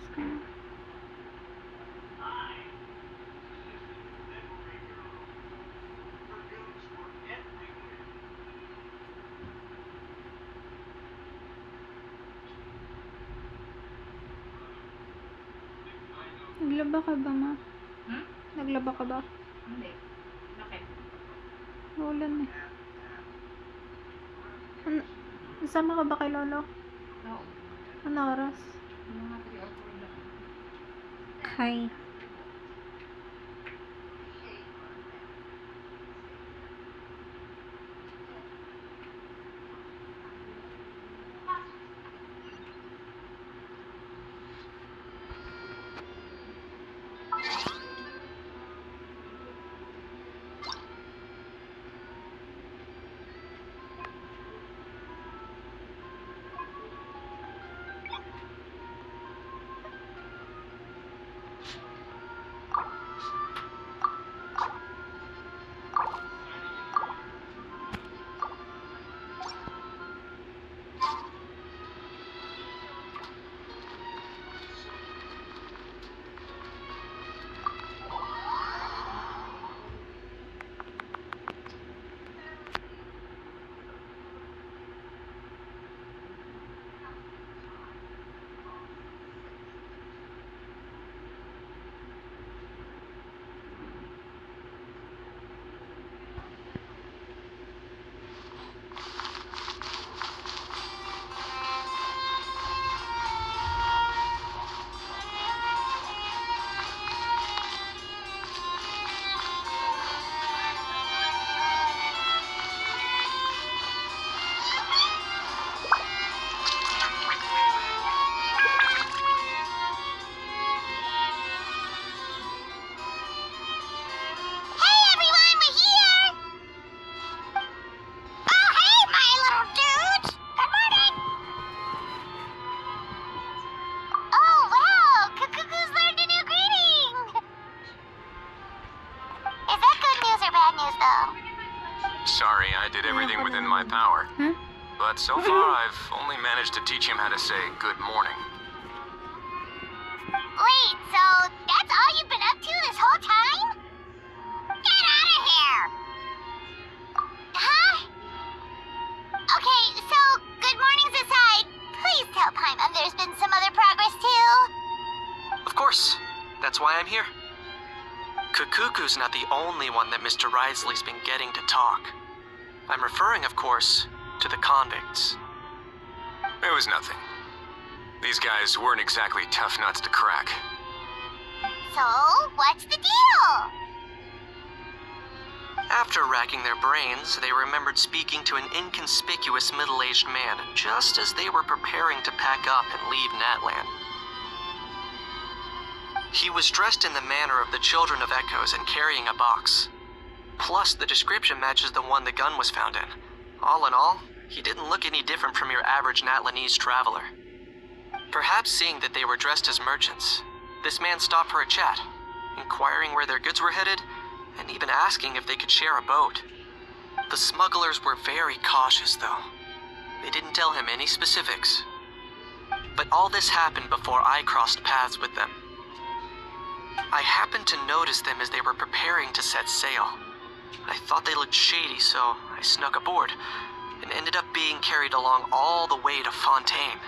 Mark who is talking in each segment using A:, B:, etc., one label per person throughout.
A: Diyos ko. Naglaba ka ba, ma? Naglaba ka ba?
B: Hindi. Bakit?
A: Ulan eh. Nasama ka ba kay Lolo?
B: Oo.
A: Ano oras?
B: Mga 3 or 4 lang.
A: Hi.
C: Sorry, I did everything within my power.
A: Huh?
C: But so far, I've only managed to teach him how to say good morning.
D: Wait, so that's all you've been up to this whole time? Get out of here! Huh? Okay, so good mornings aside, please tell Paimon there's been some other progress too.
C: Of course. That's why I'm here. Kukuku's not the only one that Mr. Risley's been getting to talk. I'm referring, of course, to the convicts. It was nothing. These guys weren't exactly tough nuts to crack.
D: So, what's the deal?
C: After racking their brains, they remembered speaking to an inconspicuous middle-aged man just as they were preparing to pack up and leave Natland. He was dressed in the manner of the Children of Echoes and carrying a box. Plus, the description matches the one the gun was found in. All in all, he didn't look any different from your average Natlanese traveler. Perhaps seeing that they were dressed as merchants, this man stopped for a chat, inquiring where their goods were headed, and even asking if they could share a boat. The smugglers were very cautious, though. They didn't tell him any specifics. But all this happened before I crossed paths with them. I happened to notice them as they were preparing to set sail. I thought they looked shady, so I snuck aboard, and ended up being carried along all the way to Fontaine.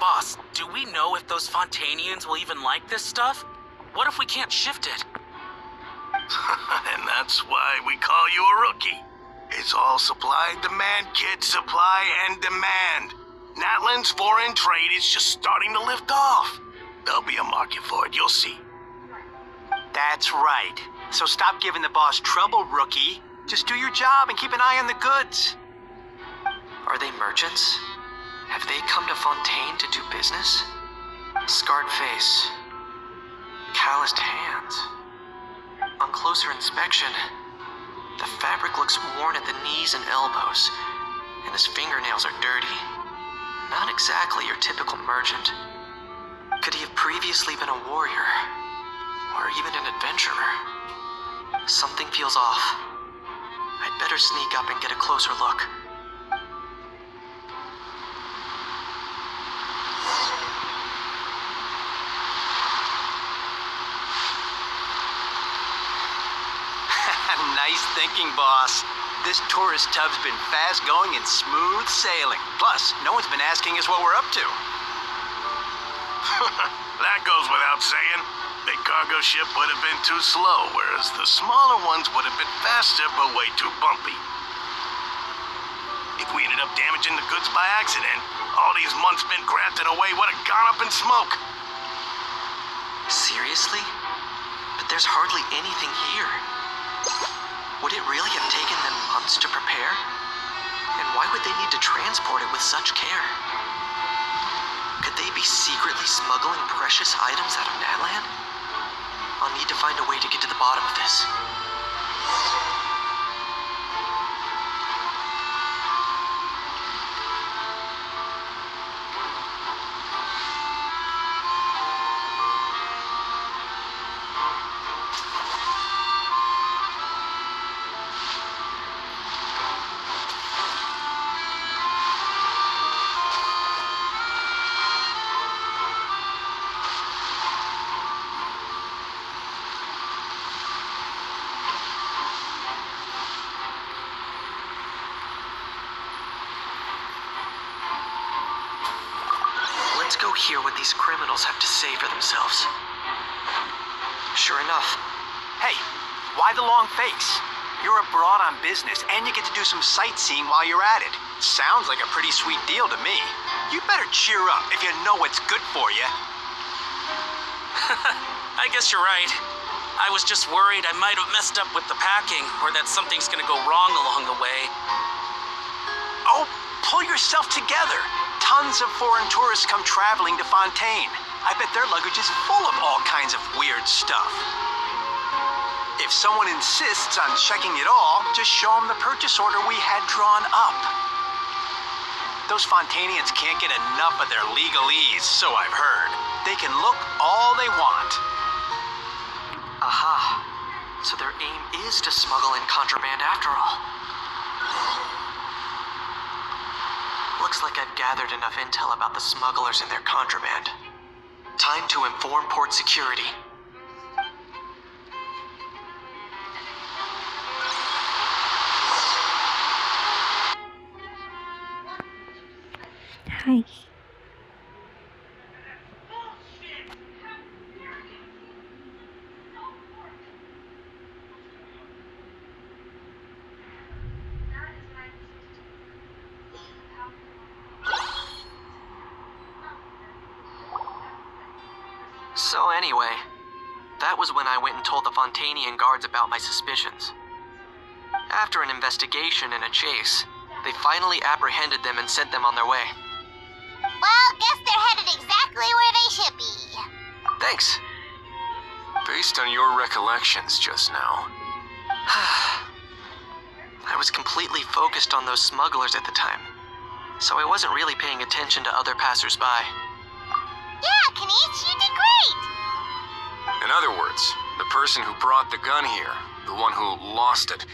E: Boss, do we know if those Fontanians will even like this stuff? What if we can't shift it?
F: And that's why we call you a rookie. It's all supply and demand, kid. Supply and demand. Natland's foreign trade is just starting to lift off. There'll be a market for it, you'll see.
G: That's right. So stop giving the boss trouble, rookie. Just do your job and keep an eye on the goods.
C: Are they merchants? Have they come to Fontaine to do business? Scarred face. Calloused hands. On closer inspection, the fabric looks worn at the knees and elbows, and his fingernails are dirty. Not exactly your typical merchant. Could he have previously been a warrior? Or even an adventurer? Something feels off. I'd better sneak up and get a closer look.
G: Nice thinking, boss. This tourist tub's been fast going and smooth sailing. Plus, no one's been asking us what we're up to.
F: That goes without saying. Big cargo ship would have been too slow, whereas the smaller ones would have been faster but way too bumpy. If we ended up damaging the goods by accident, all these months spent grafting away would have gone up in smoke.
C: Seriously? But there's hardly anything here. Would it really have taken them months to prepare? And why would they need to transport it with such care? Could they be secretly smuggling precious items out of Natland? I'll need to find a way to get to the bottom of this. Let's go hear what these criminals have to say for themselves. Sure enough.
G: Hey, why the long face? You're abroad on business, and you get to do some sightseeing while you're at it. Sounds like a pretty sweet deal to me. You better cheer up if you know what's good for you.
E: I guess you're right. I was just worried I might have messed up with the packing, or that something's gonna go wrong along the way.
G: Oh, pull yourself together. Tons of foreign tourists come traveling to Fontaine. I bet their luggage is full of all kinds of weird stuff. If someone insists on checking it all, just show them the purchase order we had drawn up. Those Fontainians can't get enough of their legalese, so I've heard. They can look all they want.
C: Aha. So their aim is to smuggle in contraband after all. Looks like I've gathered enough intel about the smugglers and their contraband. Time to inform port security.
A: Hi.
C: So anyway, that was when I went and told the Fontainian guards about my suspicions. After an investigation and a chase, they finally apprehended them and sent them on their way.
D: Well, guess they're headed exactly where they should be.
C: Thanks.
F: Based on your recollections just now,
C: I was completely focused on those smugglers at the time, so I wasn't really paying attention to other passersby.
D: Yeah, Kanish, you did great.
F: in other words, the person who brought the gun here, the one who lost it,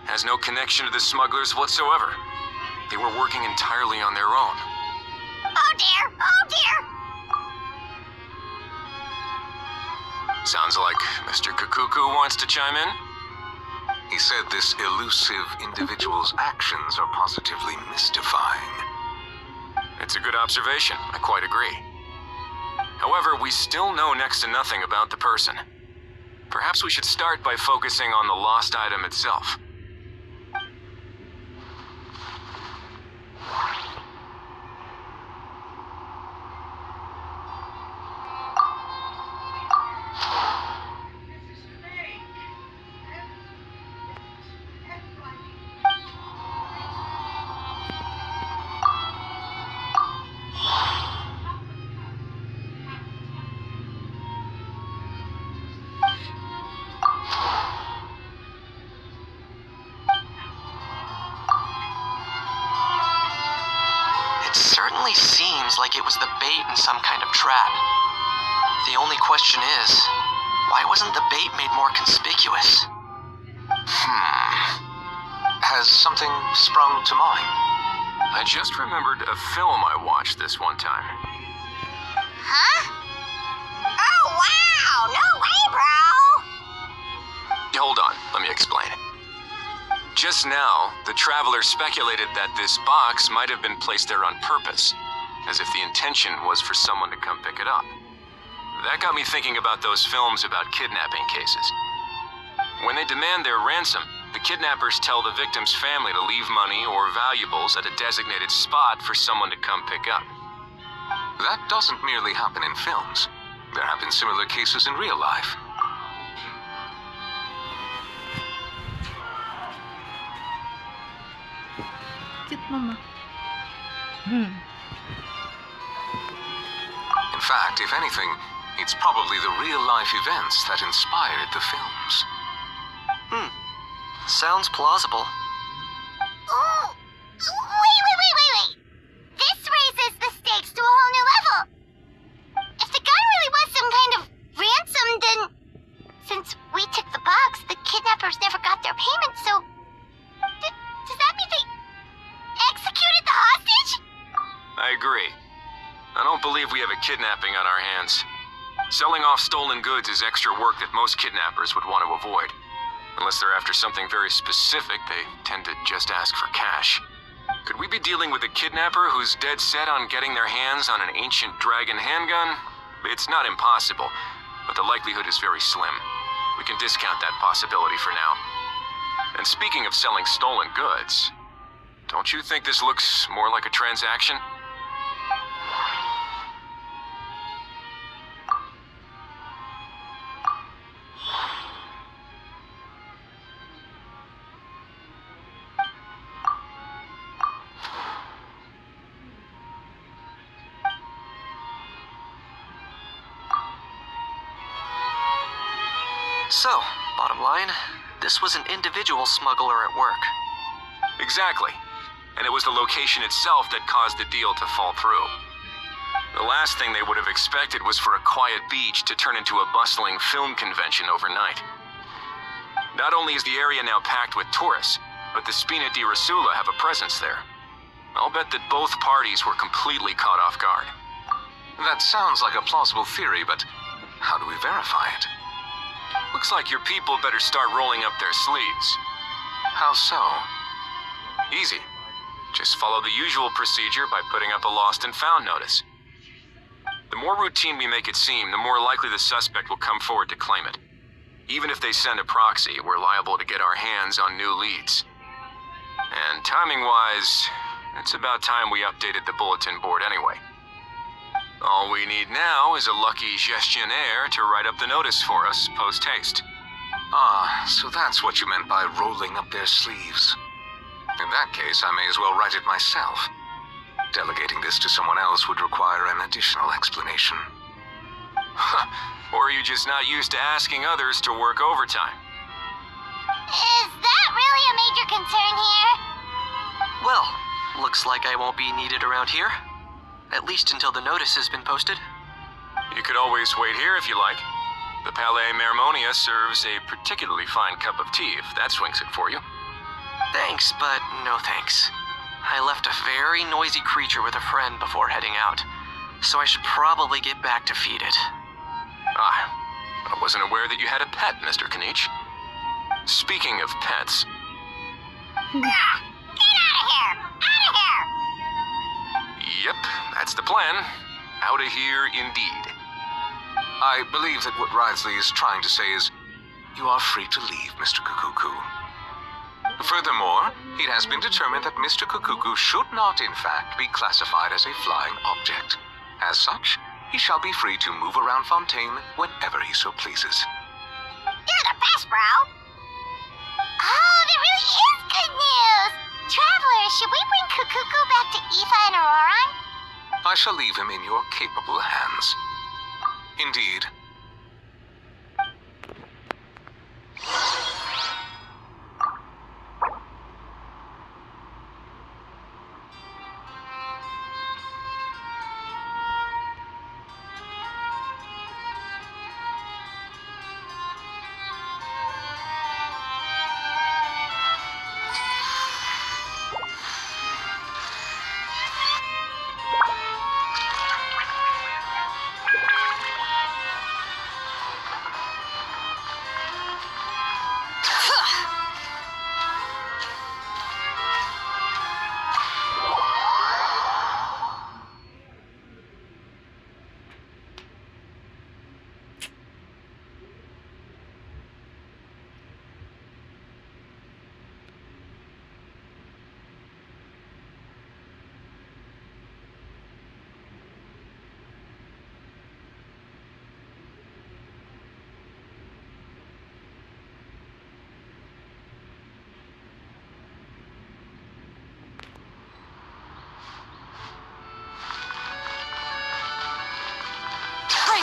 F: has no connection to the smugglers whatsoever. They were working entirely on their own.
D: Oh dear, oh dear.
F: Sounds like Mr. Kakuku wants to chime in. He said this elusive individual's actions are positively mystifying. It's a good observation. I quite agree. However, we still know next to nothing about the person. Perhaps we should start by focusing on the lost item itself.
C: certainly seems like it was the bait in some kind of trap. The only question is, why wasn't the bait made more conspicuous?
G: Has something sprung to mind?
H: I just remembered a film I watched this one time.
D: Huh? Oh, wow! No way, bro!
H: Hold on, let me explain. Just now, the traveler speculated that this box might have been placed there on purpose, as if the intention was for someone to come pick it up. That got me thinking about those films about kidnapping cases. When they demand their ransom, the kidnappers tell the victim's family to leave money or valuables at a designated spot for someone to come pick up.
F: That doesn't merely happen in films. There have been similar cases in real life.
A: Cute mama.
F: In fact, if anything, it's probably the real-life events that inspired the films.
C: Sounds plausible.
D: Ooh! Wait! This raises the stakes to a whole new level. If the gun really was some kind of ransom, then since we took the box, the kidnappers never got their payment, so does that mean they executed the hostage?
H: I agree. I don't believe we have a kidnapping on our hands. Selling off stolen goods is extra work that most kidnappers would want to avoid. Unless they're after something very specific, they tend to just ask for cash. Could we be dealing with a kidnapper who's dead set on getting their hands on an ancient dragon handgun? It's not impossible, but the likelihood is very slim. We can discount that possibility for now. And speaking of selling stolen goods, don't you think this looks more like a transaction?
C: So, bottom line, this was an individual smuggler at work.
H: Exactly. And it was the location itself that caused the deal to fall through. The last thing they would have expected was for a quiet beach to turn into a bustling film convention overnight. Not only is the area now packed with tourists, but the Spina di Rosula have a presence there. I'll bet that both parties were completely caught off guard.
F: That sounds like a plausible theory, but how do we verify it?
H: Looks like your people better start rolling up their sleeves.
F: How so?
H: Easy. Just follow the usual procedure by putting up a lost and found notice. The more routine we make it seem, the more likely the suspect will come forward to claim it. Even if they send a proxy, we're liable to get our hands on new leads. And timing-wise, it's about time we updated the bulletin board anyway. All we need now is a lucky gestionnaire to write up the notice for us post-haste.
F: Ah, so that's what you meant by rolling up their sleeves. In that case, I may as well write it myself. Delegating this to someone else would require an additional explanation.
H: Or are you just not used to asking others to work overtime?
D: Is that really a major concern here?
C: Well, looks like I won't be needed around here. At least until the notice has been posted.
H: You could always wait here if you like. The Palais Mermonia serves a particularly fine cup of tea, if that swings it for you.
C: Thanks, but no thanks. I left a very noisy creature with a friend before heading out, so I should probably get back to feed it.
H: Ah, I wasn't aware that you had a pet, Mr. Kanich. Speaking of pets...
D: Get out of here! Out of here!
H: Yep, that's the plan. Out of here, indeed.
F: I believe that what Wriothesley is trying to say is, you are free to leave, Mr. Kukuku. Furthermore, it has been determined that Mr. Kukuku should not, in fact, be classified as a flying object. As such, he shall be free to move around Fontaine whenever he so pleases.
D: You're the best, bro! Oh, that really is good news! Travelers, should we bring Kukuku back to Aoife and Auroron?
F: I shall leave him in your capable hands. Indeed.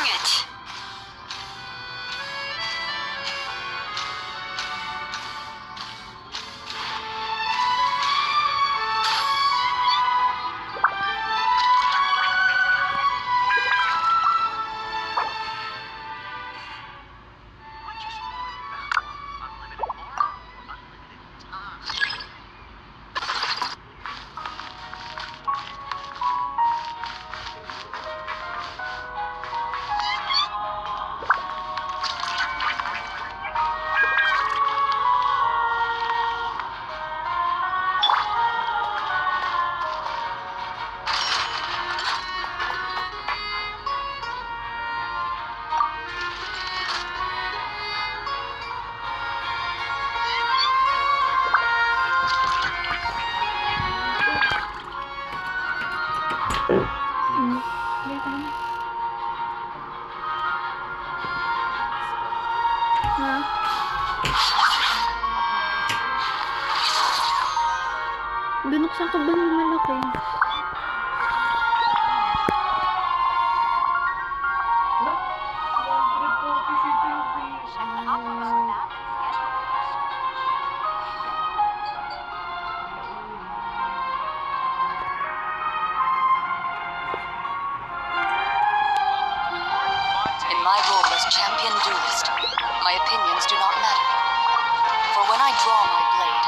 D: Dang it!
A: Hindi tayo. Ha? Binuksan ko ba ng malaki?
I: In my role as champion duelist, my opinions do not matter. For when I draw my blade,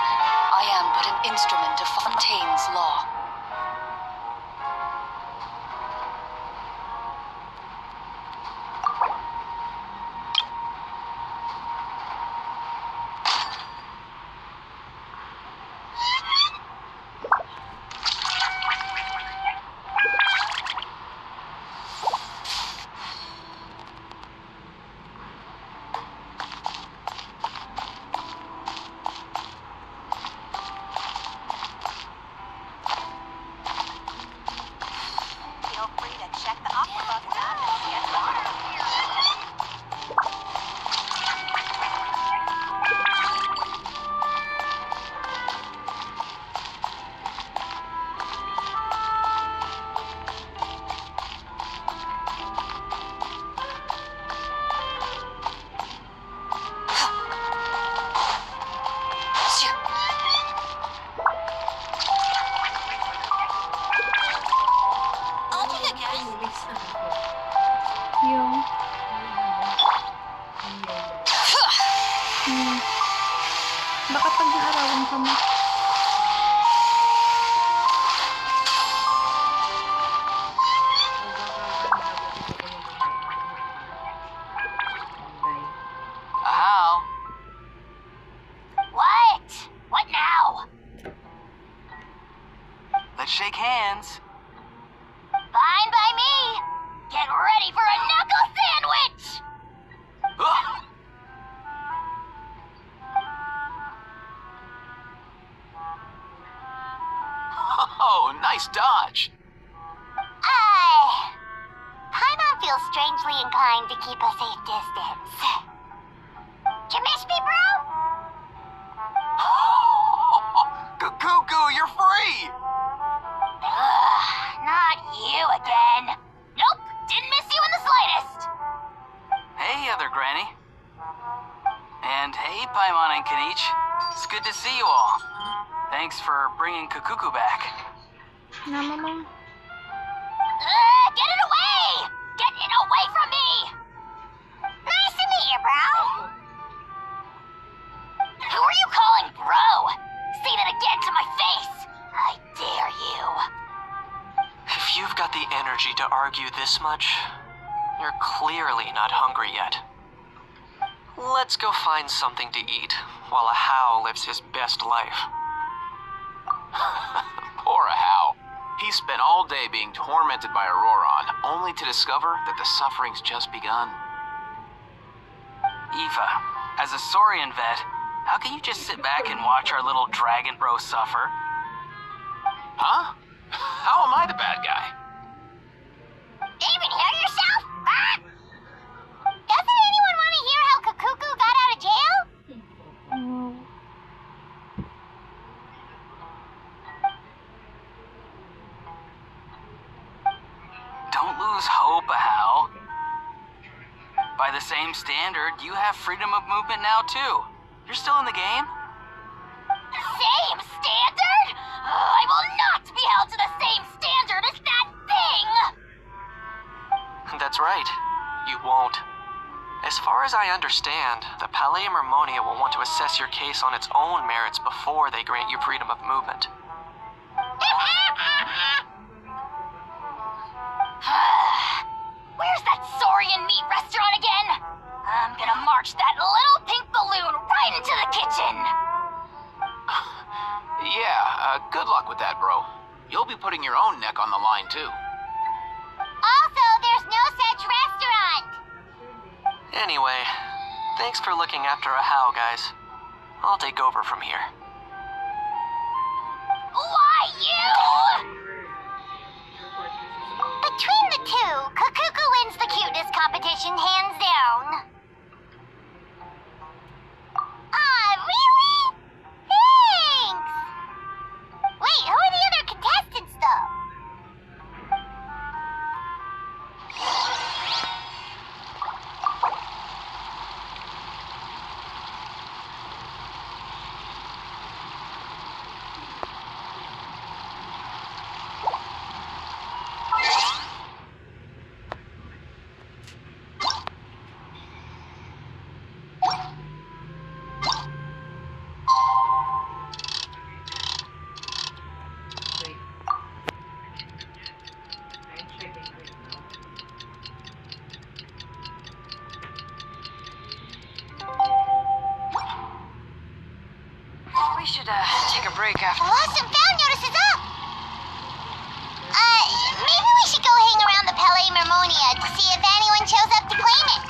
I: I am but an instrument of Fontaine's law. Feel free to check the aquabus map and get water. I'll take a guess.
A: Yung... Baka pag naarawan ka mo.
G: How?
D: What? What now?
G: Let's shake hands.
D: Fine by me. Get ready for a knuckle sandwich!
G: Ugh. Oh, nice dodge.
D: Paimon feels strangely inclined to keep a safe distance. You miss me, bro?
G: Cuckoo, you're free.
D: Ugh, not you again. Nope, didn't miss you in the slightest.
G: Hey, other granny. And hey, Paimon and Kanich. It's good to see you all. Thanks for bringing Kukuku back.
A: Nama mo.
D: Get it away! Get it away from me! Nice to meet you, bro. Who are you calling bro? Say that again to my face. I dare you.
C: If you've got the energy to argue this much, you're clearly not hungry yet. Let's go find something to eat while a How lives his best life.
G: Poor How. He spent all day being tormented by Auroron, only to discover that the suffering's just begun. Eva, as a Saurian vet, how can you just sit back and watch our little dragon bro suffer? Huh? How am I the bad guy?
D: Even hear yourself? Ah! Doesn't anyone want to hear how Kukuku got out of jail?
G: Don't lose hope, How.
E: By the same standard, you have freedom of movement now too. You're still in the game?
D: Same standard? I will not be held to the same standard as that thing!
C: That's right. You won't. As far as I understand, the Palais Mermonia will want to assess your case on its own merits before they grant you freedom of movement.
D: Where's that Saurian meat restaurant again? I'm gonna march that little pink balloon right into the kitchen!
G: Yeah, good luck with that, bro. You'll be putting your own neck on the line, too.
D: Also, there's no such restaurant!
C: Anyway, thanks for looking after a How, guys. I'll take over from here.
D: Why, you? Between the two, Kukuku wins the cuteness competition hands down. Ah, really? Thanks! Wait, who are the other contestants, though?
B: Wait. I'm checking right now.
I: We should take a break after.
D: Lost and found notice is up! Maybe we should go hang around the Palais Mermonia to see if anyone shows up to claim it.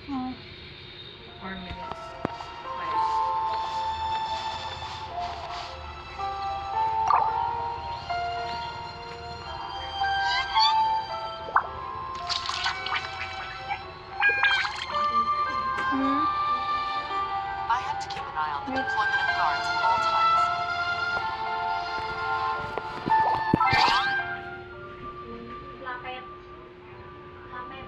A: Oh.
B: 4 minutes.
A: Hmm?
I: I have to keep an eye on the deployment of guards at all times.
B: Lapit. Lapit.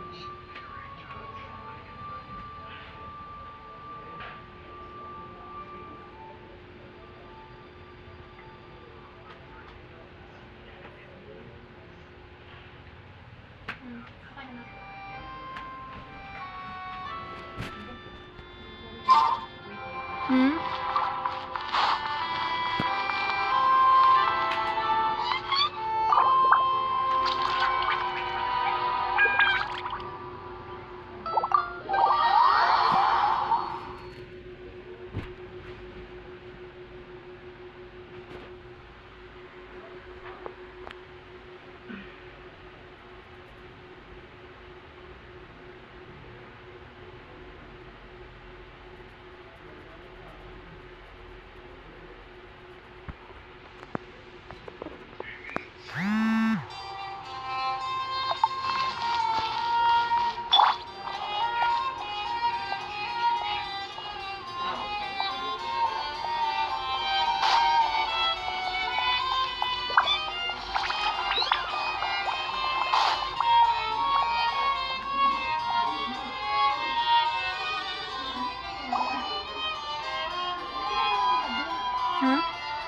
A: Hmm?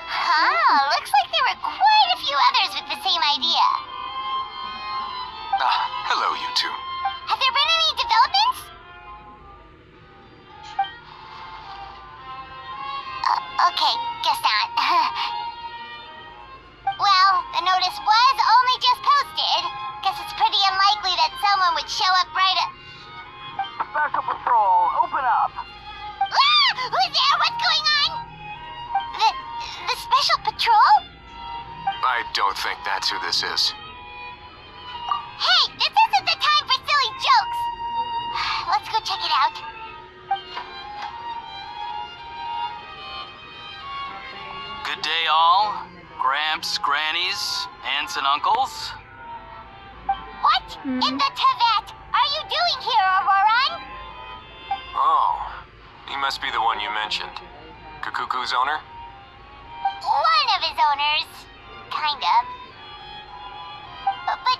A: Huh?
D: Looks like there were quite a few others with the same idea.
H: Hello, you two.
D: Have there been any developments? Okay, guess not. Well, the notice was only just posted. Guess it's pretty unlikely that someone would show up right at...
G: Special Patrol, open up!
D: Ah! Who's there? What's going on? The Special Patrol?
H: I don't think that's who this is.
D: Hey, this isn't the time for silly jokes! Let's go check it out.
E: Good day, all. Gramps, grannies, aunts, and uncles.
D: What in the Tibet are you doing here, Auroran?
H: Oh, he must be the one you mentioned. Kukuku's owner?
D: One of his owners. Kind of. But,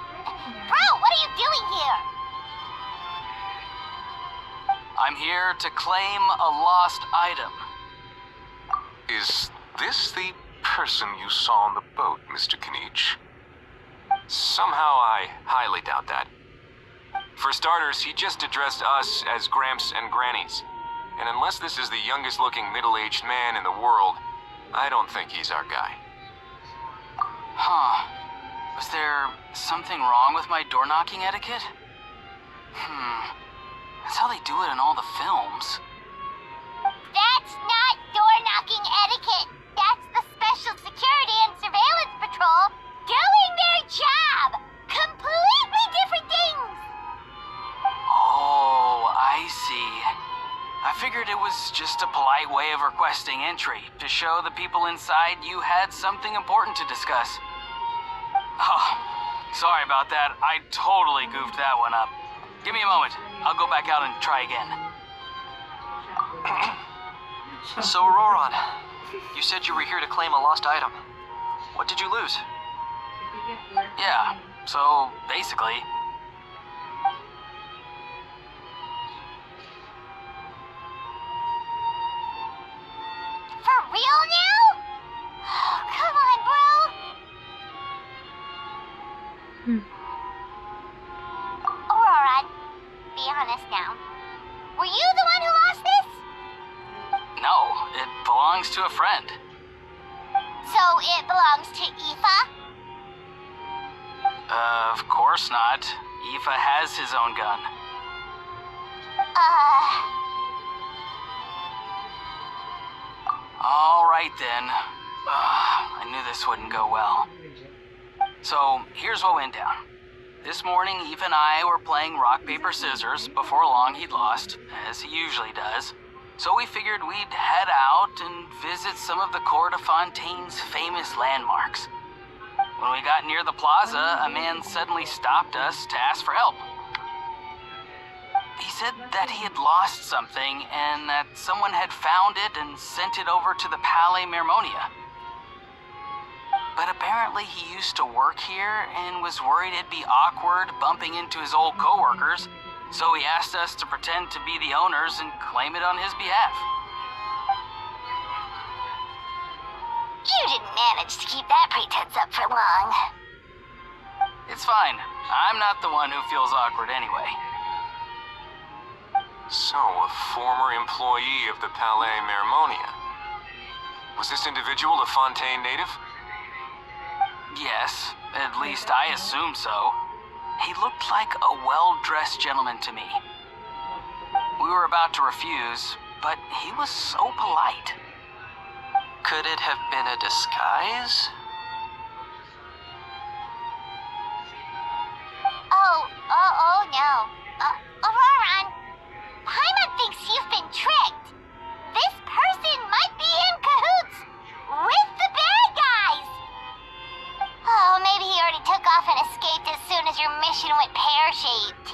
D: bro, what are you doing here?
E: I'm here to claim a lost item.
H: Is this the person you saw on the boat, Mr. Kinich? Somehow I highly doubt that. For starters, he just addressed us as Gramps and Grannies. And unless this is the youngest looking middle-aged man in the world, I don't think he's our guy.
E: Huh. Was there something wrong with my door-knocking etiquette? That's how they do it in all the films.
D: That's not door-knocking etiquette. That's the Special Security and Surveillance Patrol doing their job. Completely different things.
E: Oh, I see. I figured it was just a polite way of requesting entry to show the people inside you had something important to discuss. Oh, sorry about that. I totally goofed that one up. Give me a moment. I'll go back out and try again.
C: So, Auroran, you said you were here to claim a lost item. What did you lose?
E: Yeah, so basically...
D: For real now? Oh, come on, bro. Auroran, be honest now. Were you the one who lost this?
E: No, it belongs to a friend.
D: So it belongs to Aoife?
E: Of course not. Aoife has his own gun. All right then. I knew this wouldn't go well. So, here's what went down. This morning, Eve and I were playing rock, paper, scissors. Before long, he'd lost, as he usually does. So we figured we'd head out and visit some of the Cour de Fontaine's famous landmarks. When we got near the plaza, a man suddenly stopped us to ask for help. He said that he had lost something and that someone had found it and sent it over to the Palais Mermonia. But apparently he used to work here and was worried it'd be awkward bumping into his old coworkers, so he asked us to pretend to be the owners and claim it on his behalf.
D: You didn't manage to keep that pretense up for long.
E: It's fine. I'm not the one who feels awkward anyway.
H: So, a former employee of the Palais Mermonia. Was this individual a Fontaine native?
E: Yes, at least I assume so. He looked like a well-dressed gentleman to me. We were about to refuse, but he was so polite.
C: Could it have been a disguise?
D: Oh no. Auroran, Paimon thinks you've been tricked. This person might be in cahoots with the bad guys. Oh, maybe he already took off and escaped as soon as your mission went pear-shaped.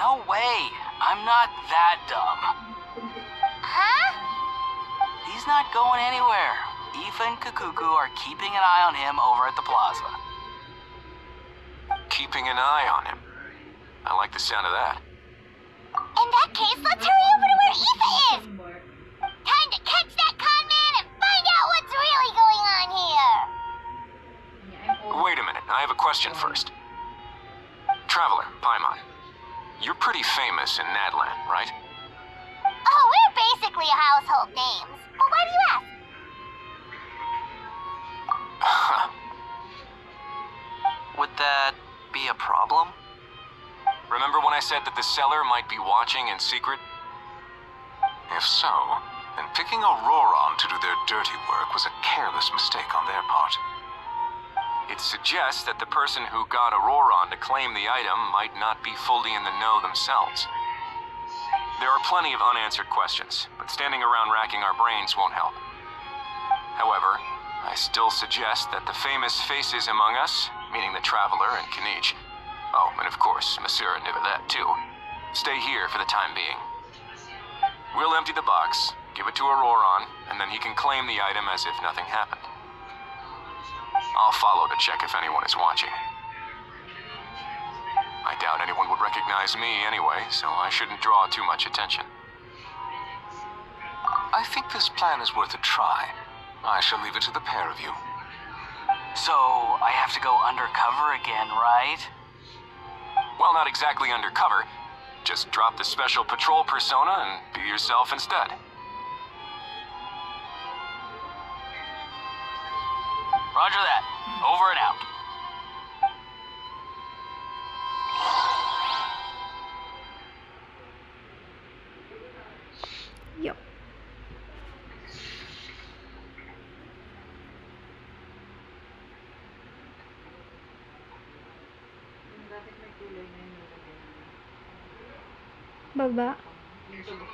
E: No way. I'm not that dumb.
D: Huh?
E: He's not going anywhere. Aoife and Kukuku are keeping an eye on him over at the plaza.
H: Keeping an eye on him. I like the sound of that.
D: In that case, let's hurry over to where Aoife is. Time to catch that con man and find out what's really going on here.
H: Wait a minute, I have a question first. Traveler, Paimon, you're pretty famous in Nadland, right?
D: Oh, we're basically household names. But why do you ask?
C: Would that be a problem?
H: Remember when I said that the seller might be watching in secret? If so, then picking Auroran to do their dirty work was a careless mistake on their part. It suggests that the person who got Auroron to claim the item might not be fully in the know themselves. There are plenty of unanswered questions, but standing around racking our brains won't help. However, I still suggest that the famous faces among us, meaning the Traveler and Kinich, oh, and of course, Monsieur Nivelette too, stay here for the time being. We'll empty the box, give it to Auroron, and then he can claim the item as if nothing happened. I'll follow to check if anyone is watching. I doubt anyone would recognize me anyway, so I shouldn't draw too much attention.
G: I think this plan is worth a try. I shall leave it to the pair of you.
E: So, I have to go undercover again, right?
H: Well, not exactly undercover. Just drop the special patrol persona and be yourself instead.
E: Roger that. Over and out.
A: Yup.
B: Bakit may kulay na yun?
A: Baba.
B: Yung tubo.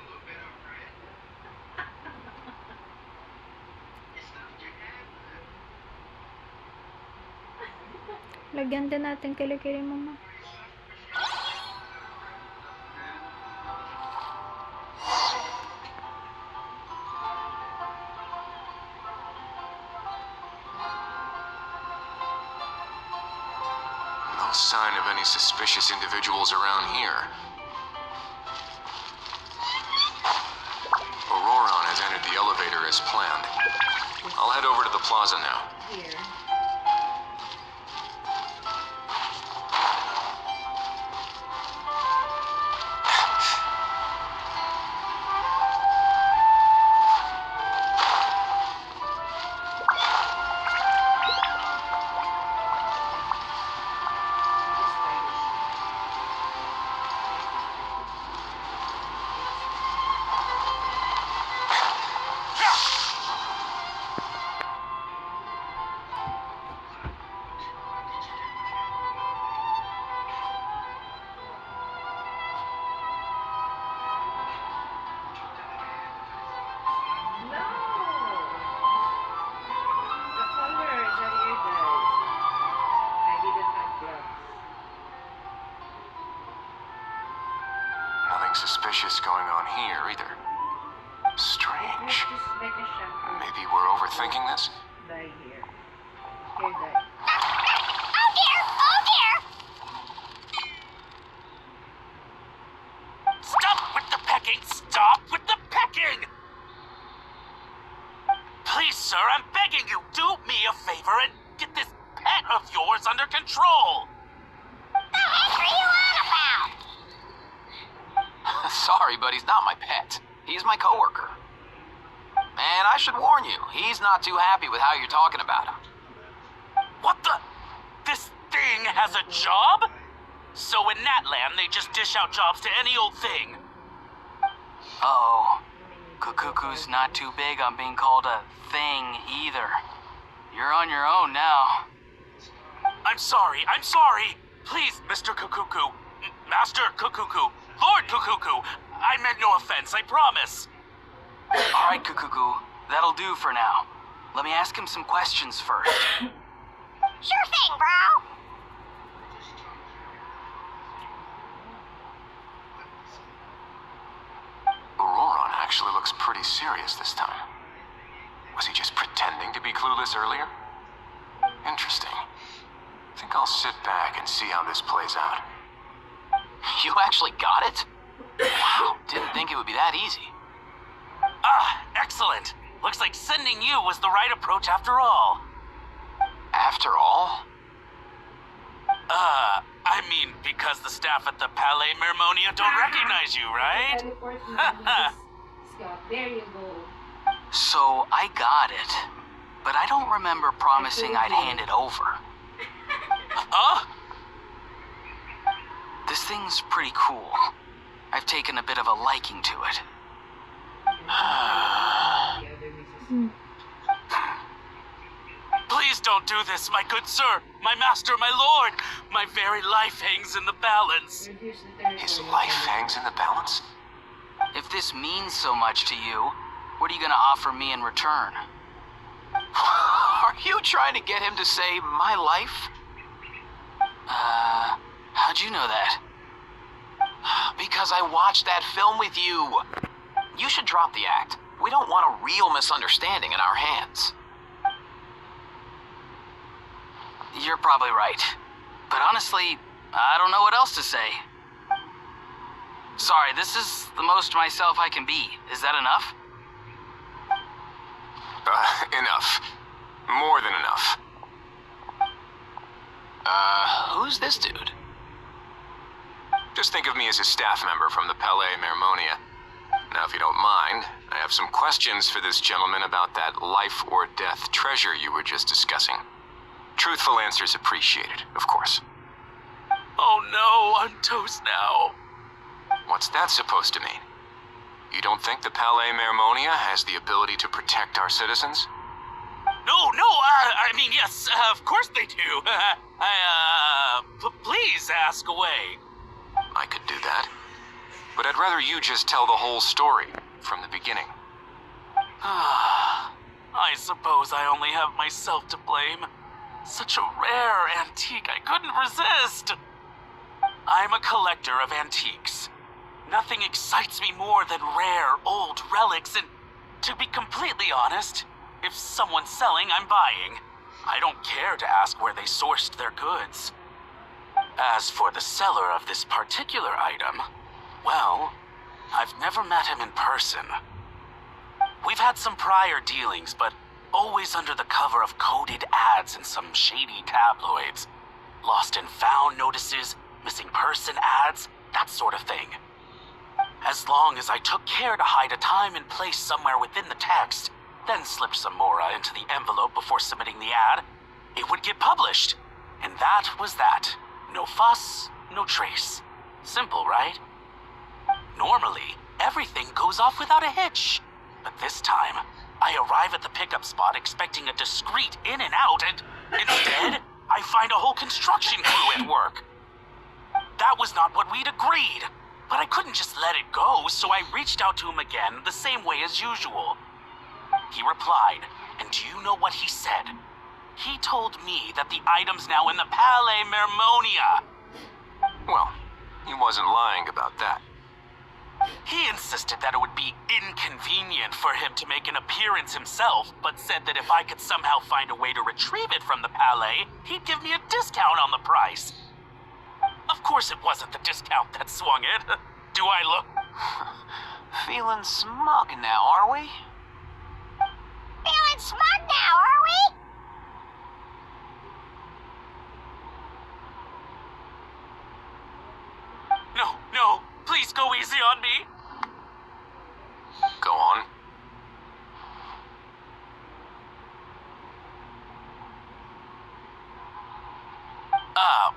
A: Lagyan din natin kilikili, mama.
H: No sign of any suspicious individuals around here. Auroron has entered the elevator as planned. I'll head over to the plaza now.
B: Here.
H: Nothing suspicious going on here either. Strange.
B: Just make a shampoo.
H: Maybe we're overthinking this?
B: Dye here. Hair dye.
D: Oh dear! Oh dear!
E: Stop with the pecking! Stop with the pecking! Please, sir, I'm begging you, do me a favor and get this pet of yours under control!
D: The heck are you on about?
E: Sorry, but he's not my pet. He's my coworker. And I should warn you, he's not too happy with how you're talking about him. What the? This thing has a job? So in Natland, they just dish out jobs to any old thing. Uh-oh. Kukuku's not too big on being called a thing either. You're on your own now. I'm sorry. Please, Mr. Kukuku. Master Kukuku. Lord Kukuku. I meant no offense, I promise. All right, Kukuku. That'll do for now. Let me ask him some questions first.
D: Sure thing, bro.
H: Auroron actually looks pretty serious this time. Was he just pretending to be clueless earlier? Interesting. I think I'll sit back and see how this plays out.
E: You actually got it? Wow, didn't think it would be that easy. Ah, excellent. Looks like sending you was the right approach after all.
H: After all?
E: I mean, because the staff at the Palais Mermonia don't recognize you, right?
B: Teleport na. Scott, there you go.
E: So, I got it. But I don't remember promising I'd hand it over. Huh? This thing's pretty cool. I've taken a bit of a liking to it.
B: The other missus.
E: Please Please don't do this, my good sir, my master, my lord. My very life hangs in the balance.
G: His life hangs in the balance?
E: If this means so much to you, what are you gonna offer me in return?
G: Are you trying to get him to say my life?
E: How'd you know that?
G: Because I watched that film with you. You should drop the act. We don't want a real misunderstanding in our hands.
E: You're probably right. But honestly, I don't know what else to say. Sorry, this is the most myself I can be. Is that enough?
H: Enough. More than enough.
G: Who's this dude?
H: Just think of me as a staff member from the Palais Mermonia. Now, if you don't mind, I have some questions for this gentleman about that life or death treasure you were just discussing. Truthful answers appreciated, of course.
E: Oh no, I'm toast now.
H: What's that supposed to mean? You don't think the Palais Mermonia has the ability to protect our citizens?
E: No, I mean, yes, of course they do. Please ask away.
H: I could do that. But I'd rather you just tell the whole story from the beginning.
E: I suppose I only have myself to blame. Such a rare antique, I couldn't resist. I'm a collector of antiques. Nothing excites me more than rare, old relics, and to be completely honest, if someone's selling, I'm buying. I don't care to ask where they sourced their goods. As for the seller of this particular item, well, I've never met him in person. We've had some prior dealings, but always under the cover of coded ads in some shady tabloids. Lost and found notices, missing person ads, that sort of thing. As long as I took care to hide a time and place somewhere within the text, then slip some mora into the envelope before submitting the ad, it would get published. And that was that. No fuss, no trace. Simple, right? Normally, everything goes off without a hitch. But this time, I arrive at the pickup spot expecting a discreet in and out, and instead, I find a whole construction crew at work. That was not what we'd agreed, but I couldn't just let it go, so I reached out to him again the same way as usual. He replied, and do you know what he said? He told me that the item's now in the Palais Mermonia.
H: Well, he wasn't lying about that.
E: He insisted that it would be inconvenient for him to make an appearance himself, but said that if I could somehow find a way to retrieve it from the Palais, he'd give me a discount on the price. Of course it wasn't the discount that swung it. Do I look...
G: Feeling smug now, are we?
D: Feeling smug now, are we?
E: No, please go easy on me.
H: Go on.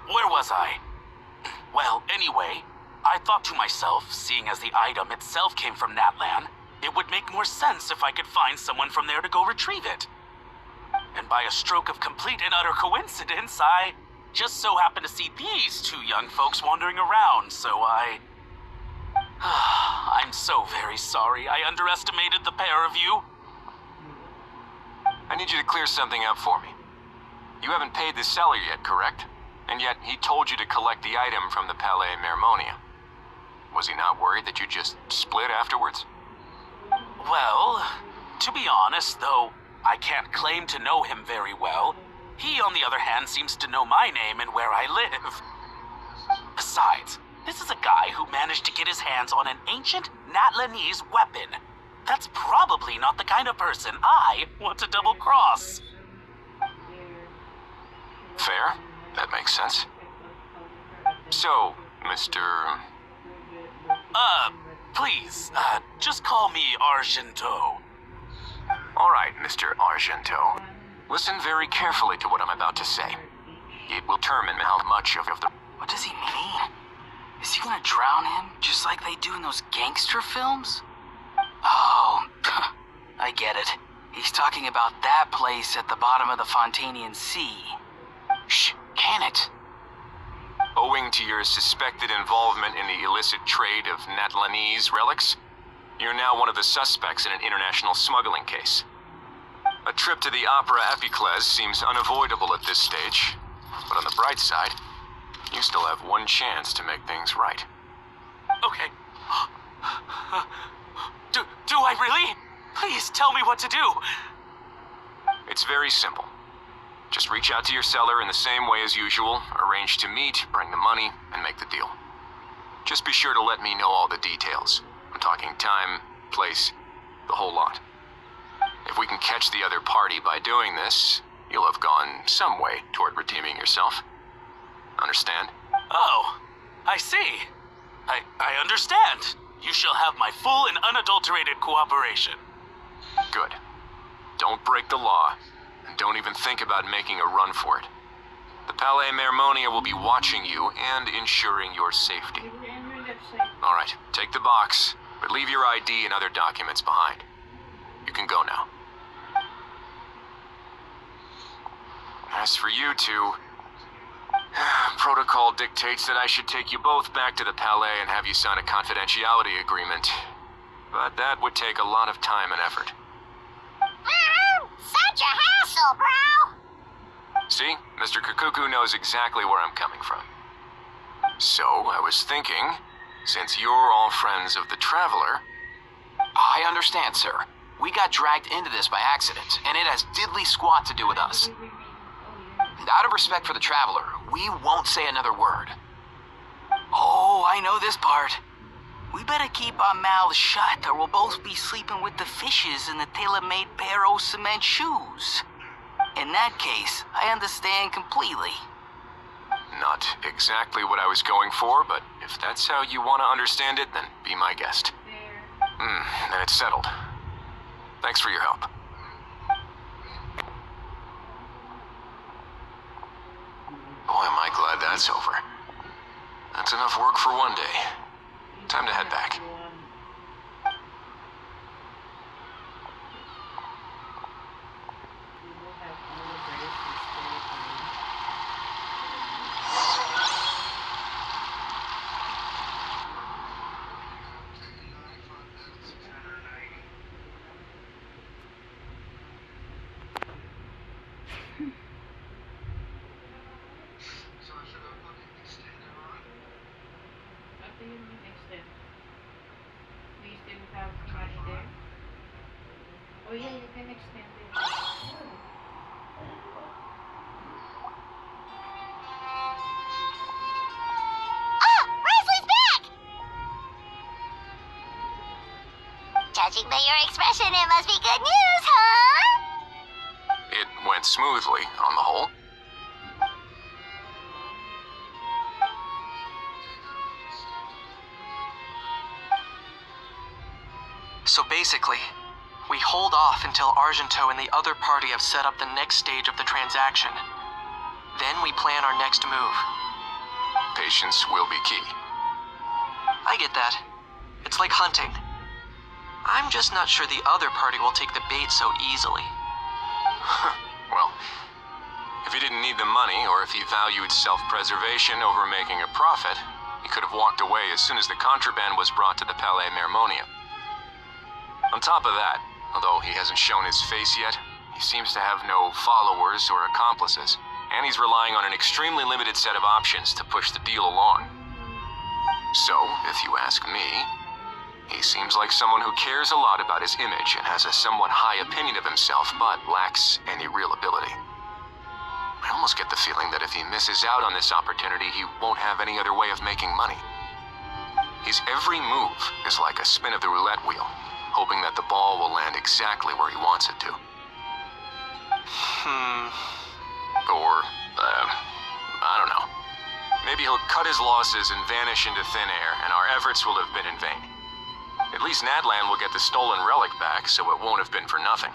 E: Where was I? Well, anyway, I thought to myself, seeing as the item itself came from Natlan, it would make more sense if I could find someone from there to go retrieve it. And by a stroke of complete and utter coincidence, I just so happened to see these two young folks wandering around, so I'm so very sorry I underestimated the pair of you.
H: I need you to clear something up for me. You haven't paid the seller yet, correct? And yet he told you to collect the item from the Palais Mermonia. Was he not worried that you just split afterwards?
E: Well, to be honest, though I can't claim to know him very well, he, on the other hand, seems to know my name and where I live. Besides, this is a guy who managed to get his hands on an ancient Natlanese weapon. That's probably not the kind of person I want to double-cross.
H: Fair. That makes sense. So, Mr...
E: Please, just call me Argento.
H: All right, Mr. Argento. Listen very carefully to what I'm about to say. It will determine how much of the...
E: What does he mean? Is he gonna drown him, just like they do in those gangster films? Oh, I get it. He's talking about that place at the bottom of the Fontanian Sea.
G: Shh, can it?
H: Owing to your suspected involvement in the illicit trade of Natlanese relics, you're now one of the suspects in an international smuggling case. A trip to the Opera Epicles seems unavoidable at this stage, but on the bright side, you still have one chance to make things right.
E: Okay. Do I really? Please tell me what to do.
H: It's very simple. Just reach out to your seller in the same way as usual, arrange to meet, bring the money, and make the deal. Just be sure to let me know all the details. I'm talking time, place, the whole lot. If we can catch the other party by doing this, you'll have gone some way toward redeeming yourself. Understand?
E: Oh, I see. I understand. You shall have my full and unadulterated cooperation.
H: Good. Don't break the law, and don't even think about making a run for it. The Palais Mermonia will be watching you and ensuring your safety. All right, take the box, but leave your ID and other documents behind. You can go now. As for you two, protocol dictates that I should take you both back to the Palais and have you sign a confidentiality agreement. But that would take a lot of time and effort.
D: Such a hassle, bro!
H: See, Mr. Kakuku knows exactly where I'm coming from. So, I was thinking, since you're all friends of the Traveler...
G: I understand, sir. We got dragged into this by accident, and it has diddly squat to do with us. Out of respect for the Traveler, we won't say another word.
E: Oh, I know this part. We better keep our mouths shut, or we'll both be sleeping with the fishes in the tailor-made pair of cement shoes. In that case, I understand completely.
H: Not exactly what I was going for, but if that's how you want to understand it, then be my guest. Then it's settled. Thanks for your help. Boy, am I glad that's over. That's enough work for one day. Time to head back.
B: After you extend, do you still have money there? Oh yeah, you can extend it.
D: Ah! Wesley's back! Judging by your expression, it must be good news, huh?
H: It went smoothly, on the whole.
C: So basically, we hold off until Argento and the other party have set up the next stage of the transaction. Then we plan our next move.
H: Patience will be key.
C: I get that. It's like hunting. I'm just not sure the other party will take the bait so easily.
H: Well, if he didn't need the money, or if he valued self-preservation over making a profit, he could have walked away as soon as the contraband was brought to the Palais Mermonia. On top of that, although he hasn't shown his face yet, he seems to have no followers or accomplices, and he's relying on an extremely limited set of options to push the deal along. So, if you ask me, he seems like someone who cares a lot about his image and has a somewhat high opinion of himself, but lacks any real ability. I almost get the feeling that if he misses out on this opportunity, he won't have any other way of making money. His every move is like a spin of the roulette wheel, hoping that the ball will land exactly where he wants it to. Or, I don't know. Maybe he'll cut his losses and vanish into thin air, and our efforts will have been in vain. At least Natlan will get the stolen relic back, so it won't have been for nothing.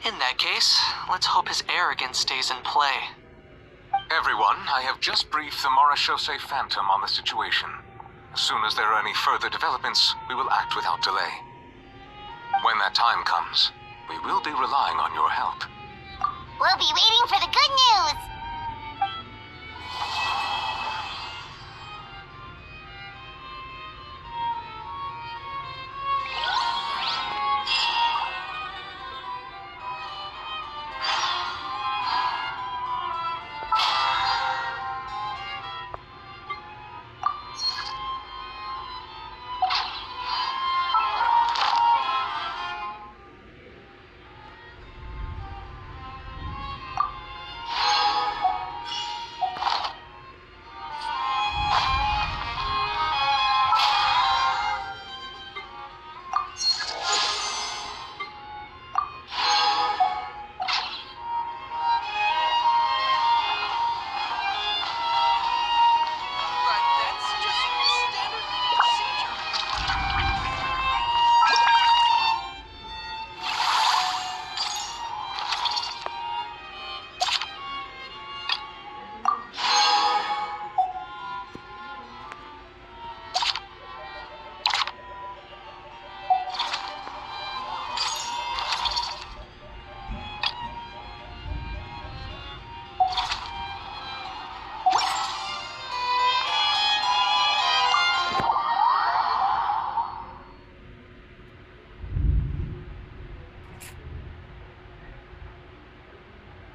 C: In that case, let's hope his arrogance stays in play.
J: Everyone, I have just briefed the Marechaussee Phantom on the situation. As soon as there are any further developments, we will act without delay. When that time comes, We will be relying on your help.
D: We'll be waiting for the good news.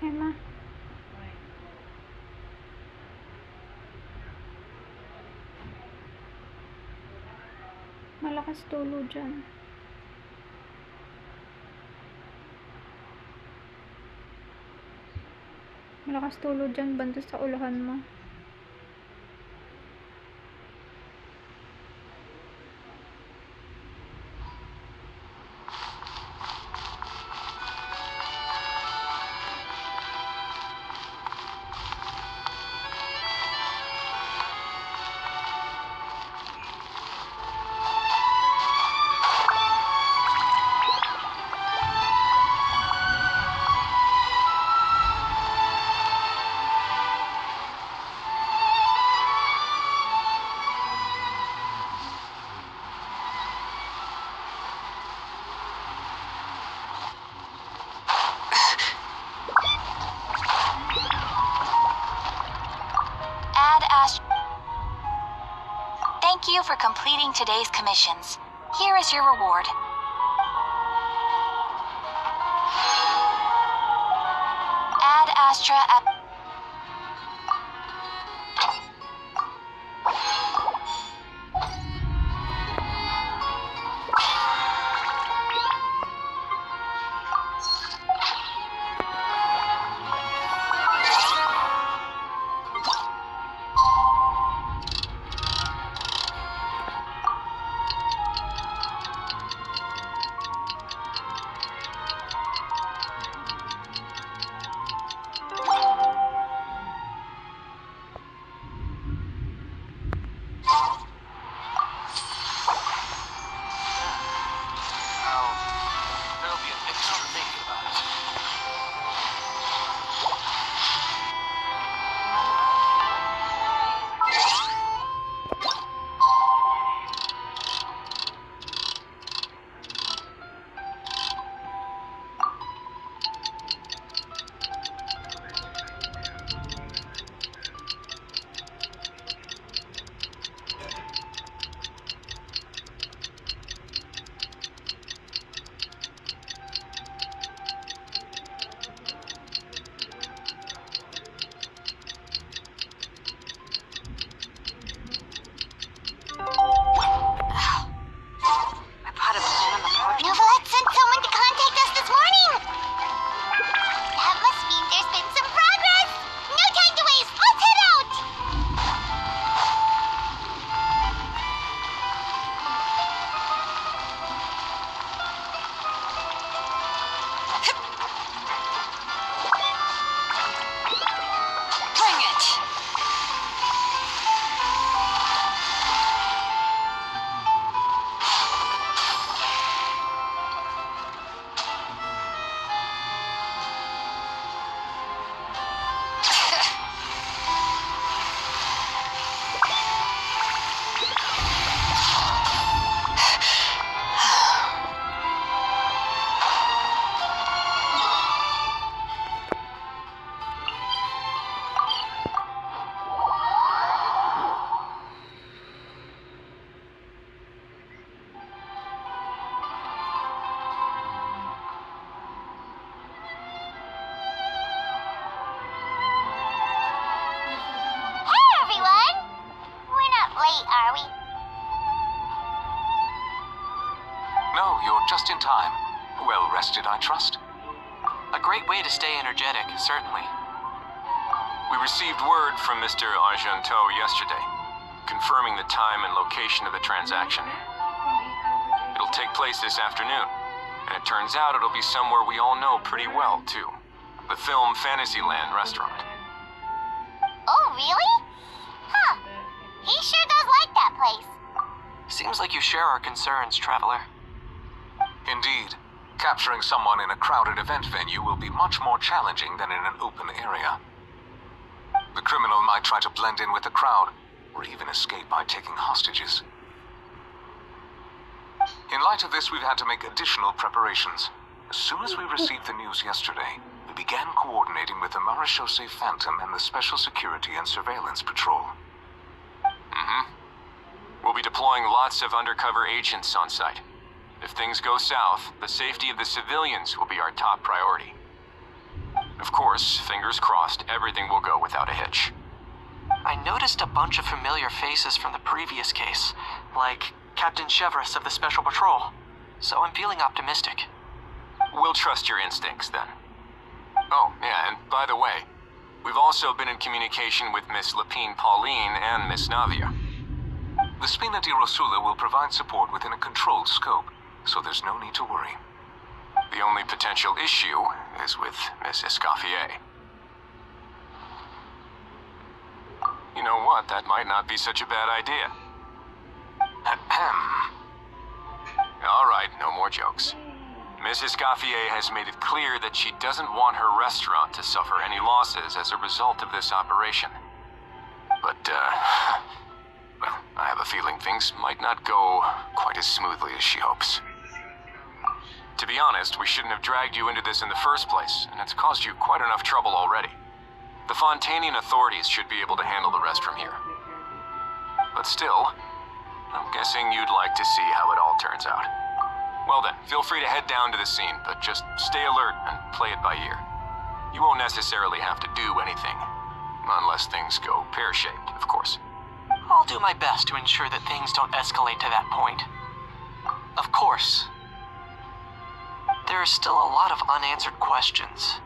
A: Emma, malakas tulo dyan. Malakas tulo dyan, banda sa ulahan mo.
D: Thank you for completing today's commissions. Here is your reward. Ad Astra at...
J: just in time. Well rested, I trust?
C: A great way to stay energetic, certainly. We received word from Mr. Argenteau yesterday, confirming the time and location of the transaction. It'll take place this afternoon, and it turns out it'll be somewhere we all know pretty well, too. The Film Fantasyland restaurant.
D: Oh, really? Huh. He sure does like that place.
C: Seems like you share our concerns, Traveler.
J: Indeed. Capturing someone in a crowded event venue will be much more challenging than in an open area. The criminal might try to blend in with the crowd, or even escape by taking hostages. In light of this, we've had to make additional preparations. As soon as we received the news yesterday, we began coordinating with the Marechaussee Phantom and the Special Security and Surveillance Patrol.
C: We'll be deploying lots of undercover agents on site. If things go south, the safety of the civilians will be our top priority. Of course, fingers crossed, everything will go without a hitch. I noticed a bunch of familiar faces from the previous case, like Captain Chevrolet of the Special Patrol, so I'm feeling optimistic. We'll trust your instincts, then. Oh, yeah, and by the way, we've also been in communication with Miss Lapine Pauline and Miss Navia.
J: The Spina di Rosula will provide support within a controlled scope, so there's no need to worry.
C: The only potential issue is with Miss Escoffier. You know what? That might not be such a bad idea. All right, no more jokes. Miss Escoffier has made it clear that she doesn't want her restaurant to suffer any losses as a result of this operation. But, well, I have a feeling things might not go quite as smoothly as she hopes. To be honest, we shouldn't have dragged you into this in the first place, and it's caused you quite enough trouble already. The Fontainian authorities should be able to handle the rest from here. But still, I'm guessing you'd like to see how it all turns out. Well then, feel free to head down to the scene, but just stay alert and play it by ear. You won't necessarily have to do anything, unless things go pear-shaped, of course. I'll do my best to ensure that things don't escalate to that point. Of course. There are still a lot of unanswered questions,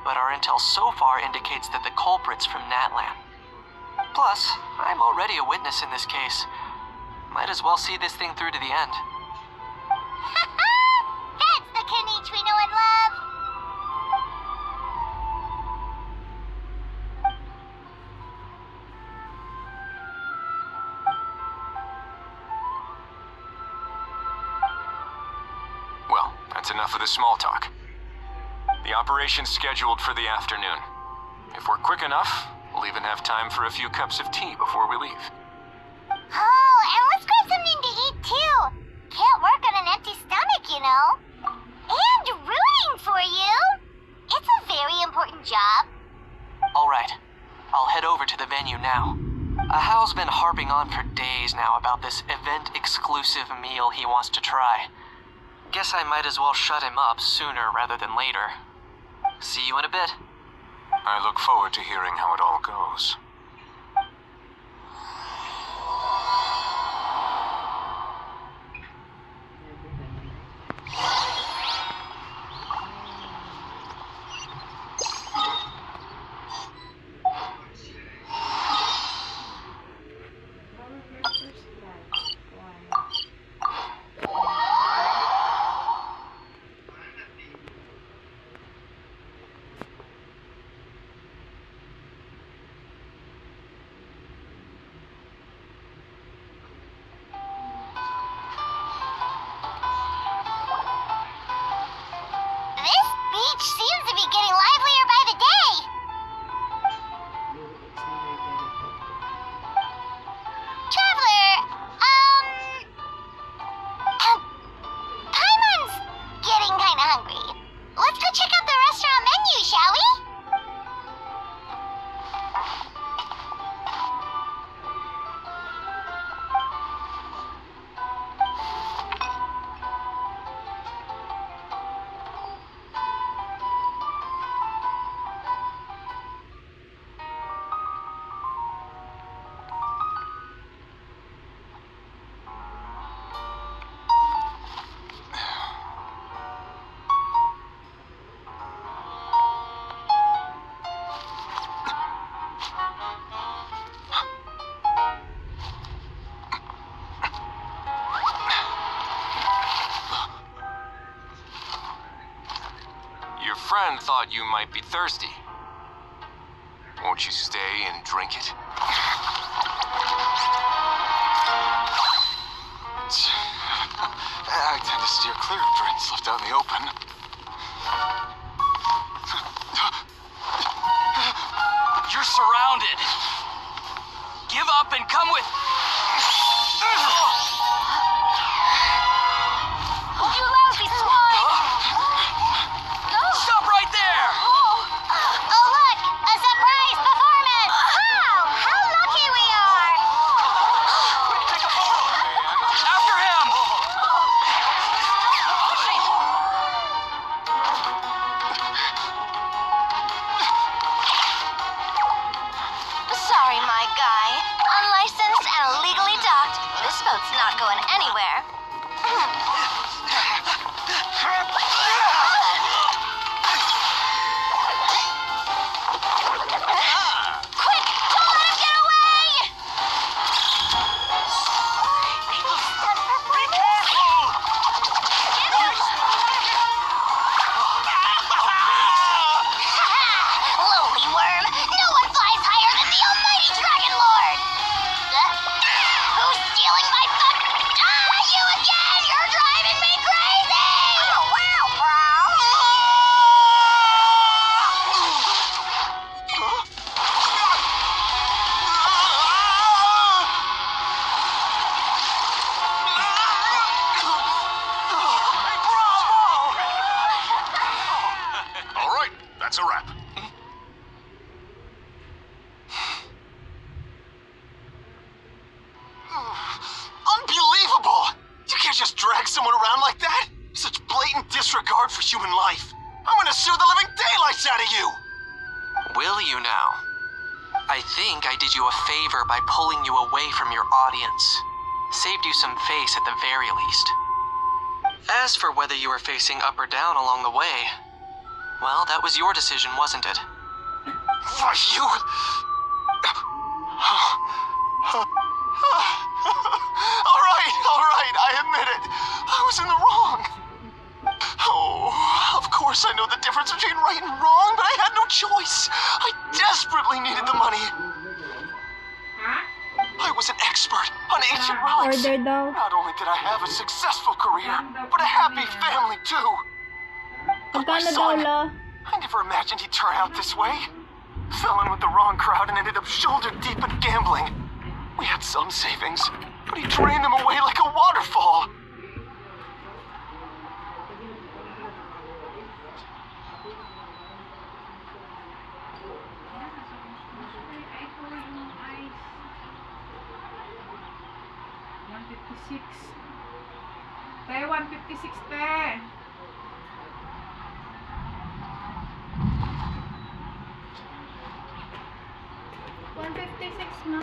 C: but our intel so far indicates that the culprit's from Natlan. Plus, I'm already a witness in this case. Might as well see this thing through to the end.
D: That's the Kanichi we know and love.
C: Well, that's enough of the small talk. The operation's scheduled for the afternoon. If we're quick enough, we'll even have time for a few cups of tea before we leave.
D: Oh, and let's grab something to eat too. Can't work on an empty stomach, you know. And rooting for you. It's a very important job.
C: All right, I'll head over to the venue now. Hal's been harping on for days now about this event-exclusive meal he wants to try. Guess I might as well shut him up sooner rather than later. See you in a bit.
J: I look forward to hearing how it all goes.
H: friend thought you might be thirsty. Won't you stay and drink it?
J: I tend to steer clear of drinks left out in the open.
E: You're surrounded. Give up and come with...
D: You lousy swine!
E: Stop right there!
D: Oh, look! A surprise performance! Wow! How lucky we are!
E: After him!
D: Sorry, my guy. Unlicensed and illegally docked. This boat's not going anywhere. Quick! Don't let him get away! Lowly worm! No one flies higher than the almighty Dragon Lord! Who's stealing my fuck? You again! You're driving me crazy! Wow, bro!
F: All right, that's a wrap.
G: Unbelievable! You can't just drag someone around like that! Such blatant disregard for human life. I'm gonna sue the living daylights out of you!
C: Will you now? I think I did you a favor by pulling you away from your audience. Saved you some face at the very least. As for whether you were facing up or down along the way, well, that was your decision, wasn't it?
G: Why, you... All right, I admit it. I was in the wrong. Oh, of course I know the difference between right and wrong, but I had no choice. I desperately needed the money. I was an expert on ancient relics.
A: Order daw.
G: Not only did I have a successful career, but a happy family too. But my
A: Magkano daw,
G: son,
A: la?
G: I never imagined he'd turn out this way. Fell in with the wrong crowd and ended up shoulder deep in gambling. We had some savings, but he drained them away like a waterfall.
B: Te, 156 te.
A: $156 na.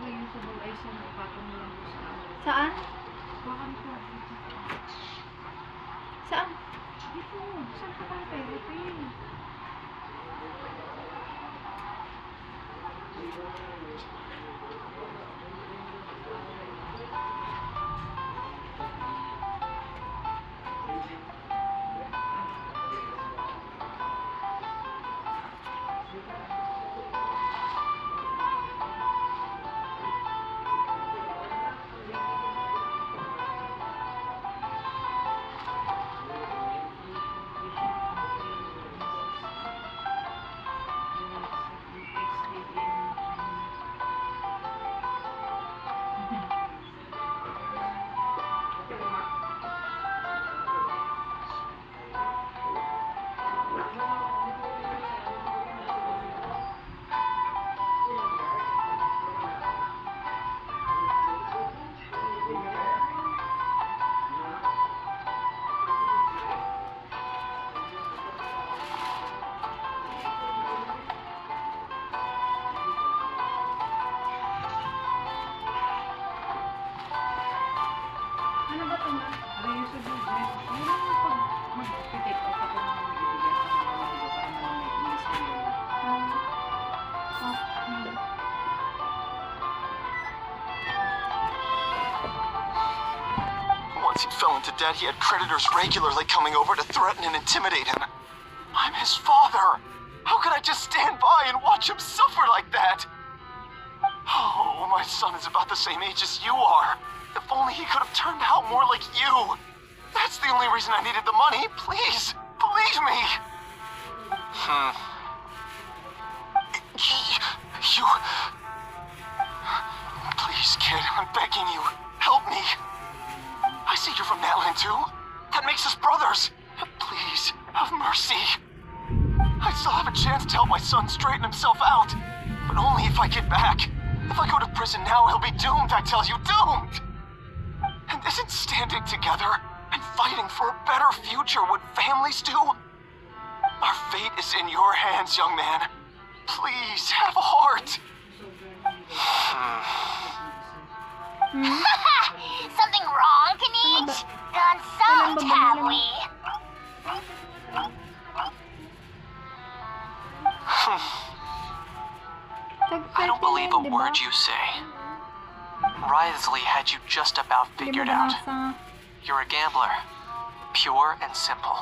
B: Yung sa bulay siya, napatong lang ko sa
A: Saan?
B: bakit ko.
A: Saan?
B: Dito, saan ka ba tayo? Ito yun.
A: Ano ba ito, ma?
B: Yung sa bulay. Yun ang pag mag-take out ako ng bibigyan sa mga mga para naman may skill.
G: Once he fell into debt, he had creditors regularly coming over to threaten and intimidate him. I'm his father. How could I just stand by and watch him suffer like that? Oh, my son is about the same age as you are. If only he could have turned out more like you. That's the only reason I needed the money. Please, believe me. You... Please, kid, I'm begging you. Help me. I see you're from Natlan too. That makes us brothers. Please, have mercy. I still have a chance to help my son straighten himself out. But only if I get back. If I go to prison now, he'll be doomed, I tell you, doomed! And isn't standing together and fighting for a better future what families do? Our fate is in your hands, young man. Please, have a heart.
D: Something wrong, Kanich? Gone soft, have we?
C: I don't believe a word you say. Wriothesley had you just about figured out. You're a gambler. Pure and simple.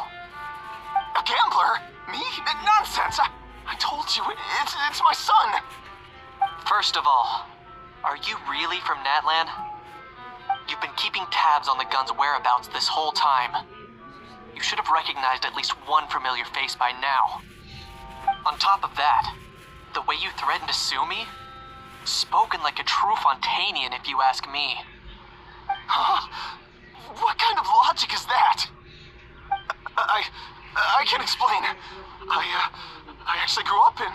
G: A gambler? Me? Nonsense! I told you, it's my son!
C: First of all, are you really from Natlan? You've been keeping tabs on the gun's whereabouts this whole time. You should have recognized at least one familiar face by now. On top of that, the way you threatened to sue me? Spoken like a true Fontanian, if you ask me.
G: What kind of logic is that? I can explain. I actually grew up in...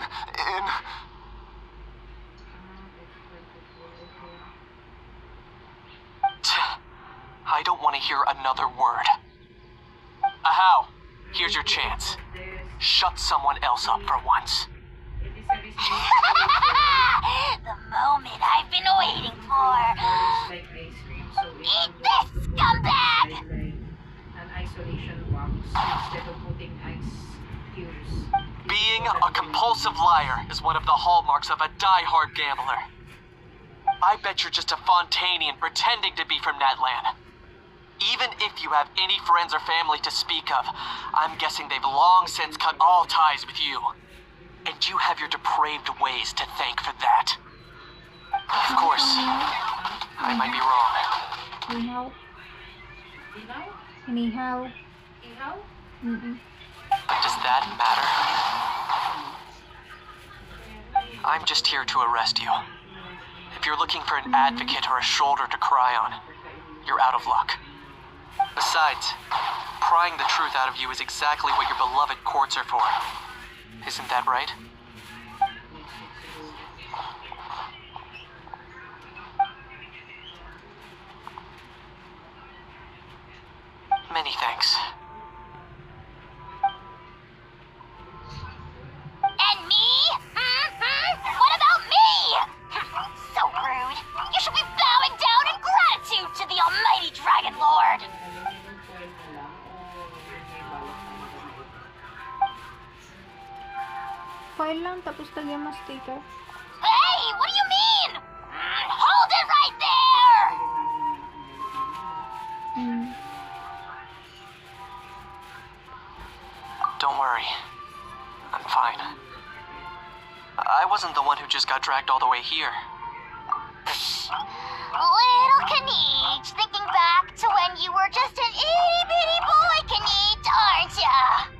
C: I don't want to hear another word. Ahau, here's your chance. Shut someone else up for once.
D: The moment I've been waiting for. Eat this, scumbag!
B: An isolation box instead of putting ice cubes.
C: Being a compulsive liar is one of the hallmarks of a die-hard gambler. I bet you're just a Fontanian pretending to be from Natlan. Even if you have any friends or family to speak of, I'm guessing they've long since cut all ties with you. And you have your depraved ways to thank for that. Of course, I might be wrong.
A: Anyhow.
C: But does that matter? I'm just here to arrest you. If you're looking for an advocate or a shoulder to cry on, you're out of luck. Besides, prying the truth out of you is exactly what your beloved courts are for. Isn't that right? Many thanks.
D: And me? What about me? So rude. You should be bowing down in gratitude to the almighty Dragon Lord.
A: File lang, tapos lagyan mo sticker.
D: Hey, what do you mean? Hold it right there!
C: Don't worry. I'm fine. I wasn't the one who just got dragged all the way here.
D: Little Kanich, thinking back to when you were just an itty-bitty boy, Kanich, aren't ya?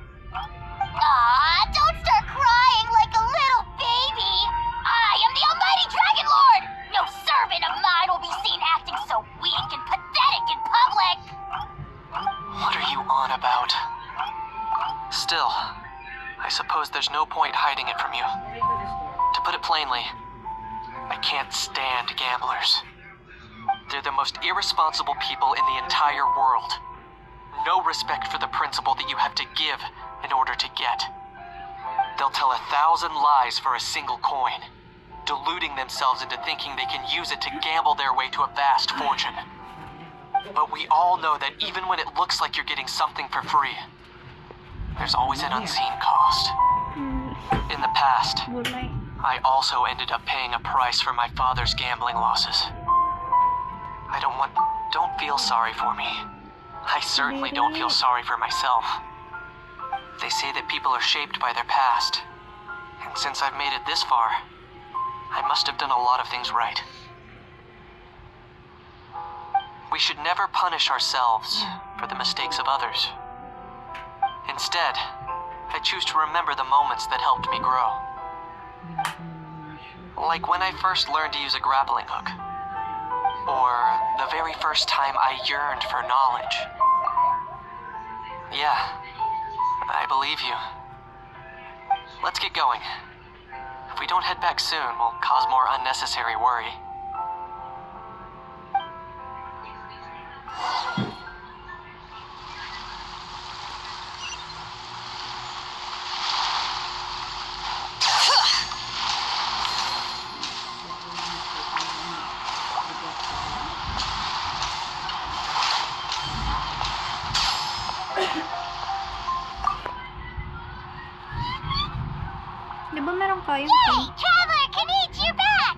D: Aw, don't start crying like a little baby. I am the almighty Dragon Lord. No servant of mine will be seen acting so weak and pathetic in public.
C: What are you on about? Still, I suppose there's no point hiding it from you. To put it plainly, I can't stand gamblers. They're the most irresponsible people in the entire world. No respect for the principle that you have to give in order to get. They'll tell 1,000 lies for a single coin, deluding themselves into thinking they can use it to gamble their way to a vast fortune. But we all know that even when it looks like you're getting something for free, there's always an unseen cost. In the past, I also ended up paying a price for my father's gambling losses. Don't feel sorry for me. I certainly don't feel sorry for myself. They say that people are shaped by their past. And since I've made it this far, I must have done a lot of things right. We should never punish ourselves for the mistakes of others. Instead, I choose to remember the moments that helped me grow. Like when I first learned to use a grappling hook. Or the very first time I yearned for knowledge. Yeah, I believe you. Let's get going. If we don't head back soon, we'll cause more unnecessary worry.
A: Di ba meron kayong
D: Yay! Traveler, Kanich, you're back!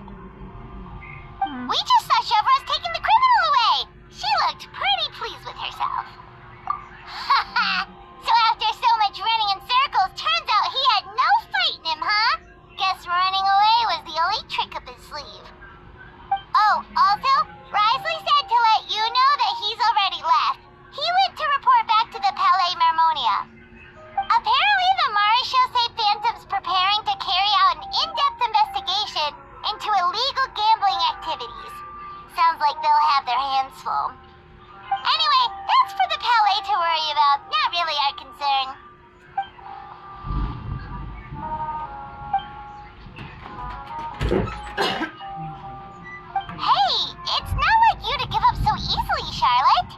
D: We just saw Chevro's taking the criminal away. She looked pretty pleased with herself. So after so much running in circles, turns out he had no fight in him, huh? Guess running away was the only trick up his sleeve. Oh, also, Risley said to let you know that he's already left. He went to report back to the Palais Mermonia. Apparently, the Marisho say Phantom's preparing to carry out an in-depth investigation into illegal gambling activities. Sounds like they'll have their hands full. Anyway, that's for the Palais to worry about, not really our concern. Hey, it's not like you to give up so easily, Charlotte.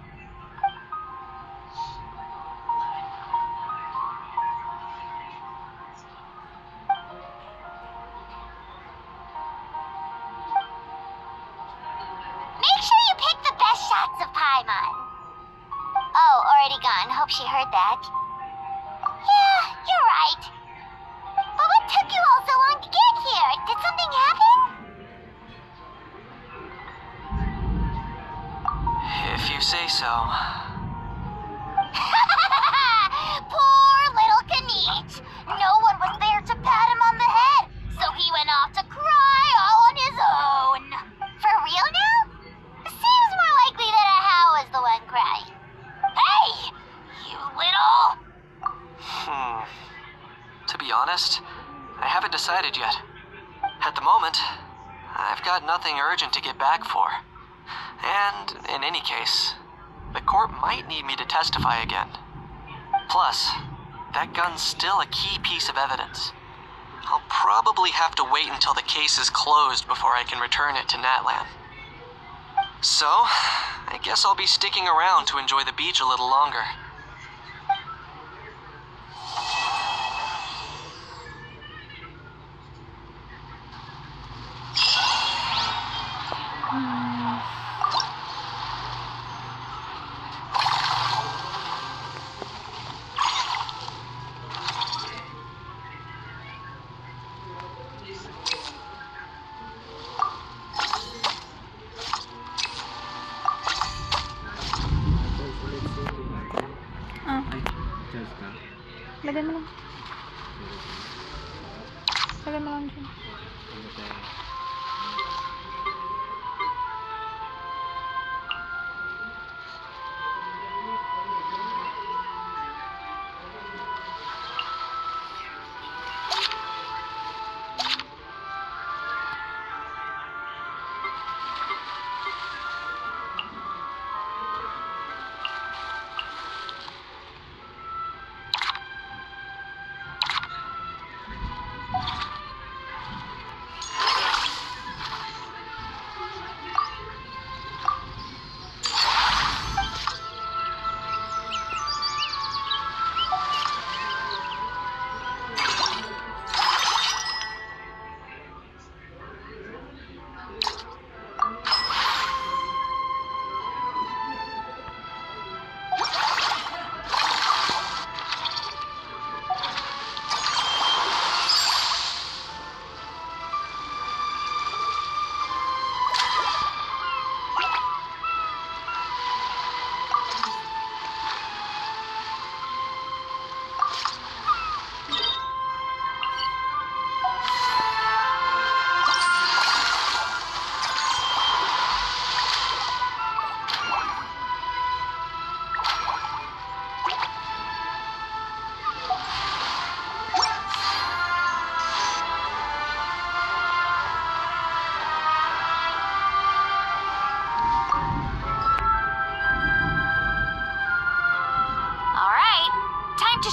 D: Make sure you pick the best shots of Paimon. Oh, already gone. Hope she heard that. Yeah, you're right. But what took you all so long to get here? Did something happen?
C: If you say so.
D: Poor little Kanich. No one was there to pat him on the head, so he went off to cry all on his own. For real now? Seems more likely that Ahau was the one crying. Hey! You little...
C: To be honest, I haven't decided yet. At the moment, I've got nothing urgent to get back for. And, in any case, the court might need me to testify again. Plus, that gun's still a key piece of evidence. I'll probably have to wait until the case is closed before I can return it to Natlan. So, I guess I'll be sticking around to enjoy the beach a little longer.
A: Lagay mo lang. Lagay mo lang dyan.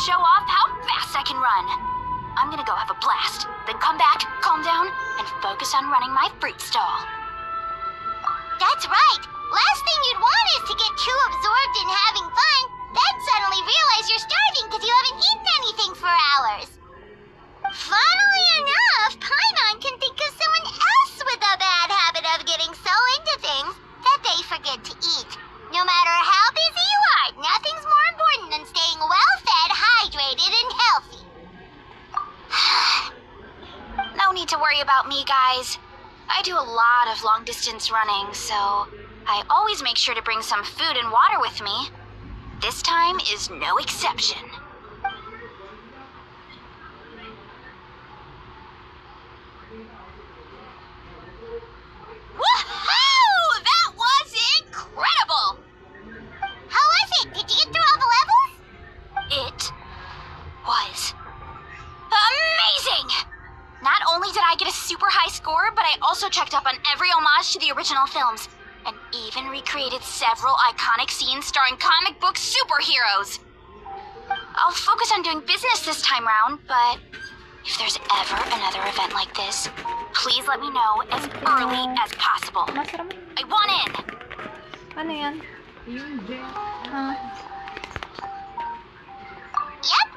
D: show off how fast I can run. I'm gonna go have a blast, then come back, calm down, and focus on running my fruit stall. That's right. Last thing you'd want is to get too absorbed in having fun, then suddenly realize you're starving because you haven't eaten anything for hours. Funnily enough, Paimon can think of someone else with a bad habit of getting so into things that they forget to eat. No matter how busy you are, nothing's more important than staying well-fed, hydrated, and healthy. No need to worry about me, guys. I do a lot of long-distance running, so I always make sure to bring some food and water with me. This time is no exception. Woohoo! That was incredible! How was it? Did you get through all the levels? It was amazing! Not only did I get a super high score, but I also checked up on every homage to the original films, and even recreated several iconic scenes starring comic book superheroes. I'll focus on doing business this time round, but if there's ever another event like this, please let me know as early as possible.
A: Masarap.
D: I want in!
A: Ano yan?
B: Yung gem.
D: Yep.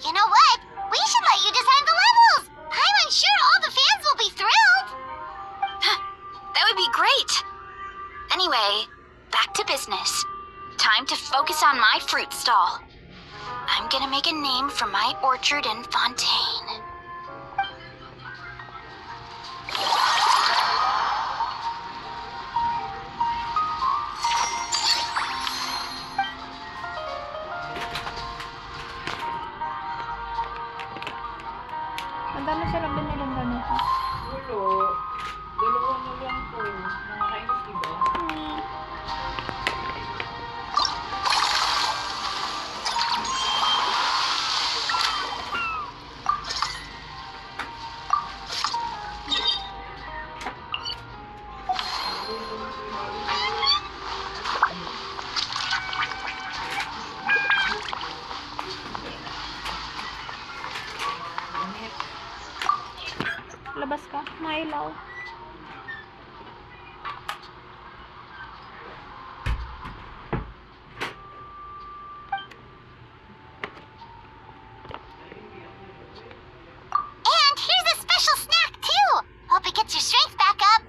D: You know what? We should let you design the levels. I'm sure all the fans will be thrilled. That would be great. Anyway, back to business. Time to focus on my fruit stall. I'm gonna make a name for my orchard in Fontaine.
A: Ang dami sila binilang ganito.
B: Ulo. Dalawa na lang po. Nakakainis, diba?
A: Labas ka. Mailaw.
D: And here's a special snack, too. Hope it gets your strength back up.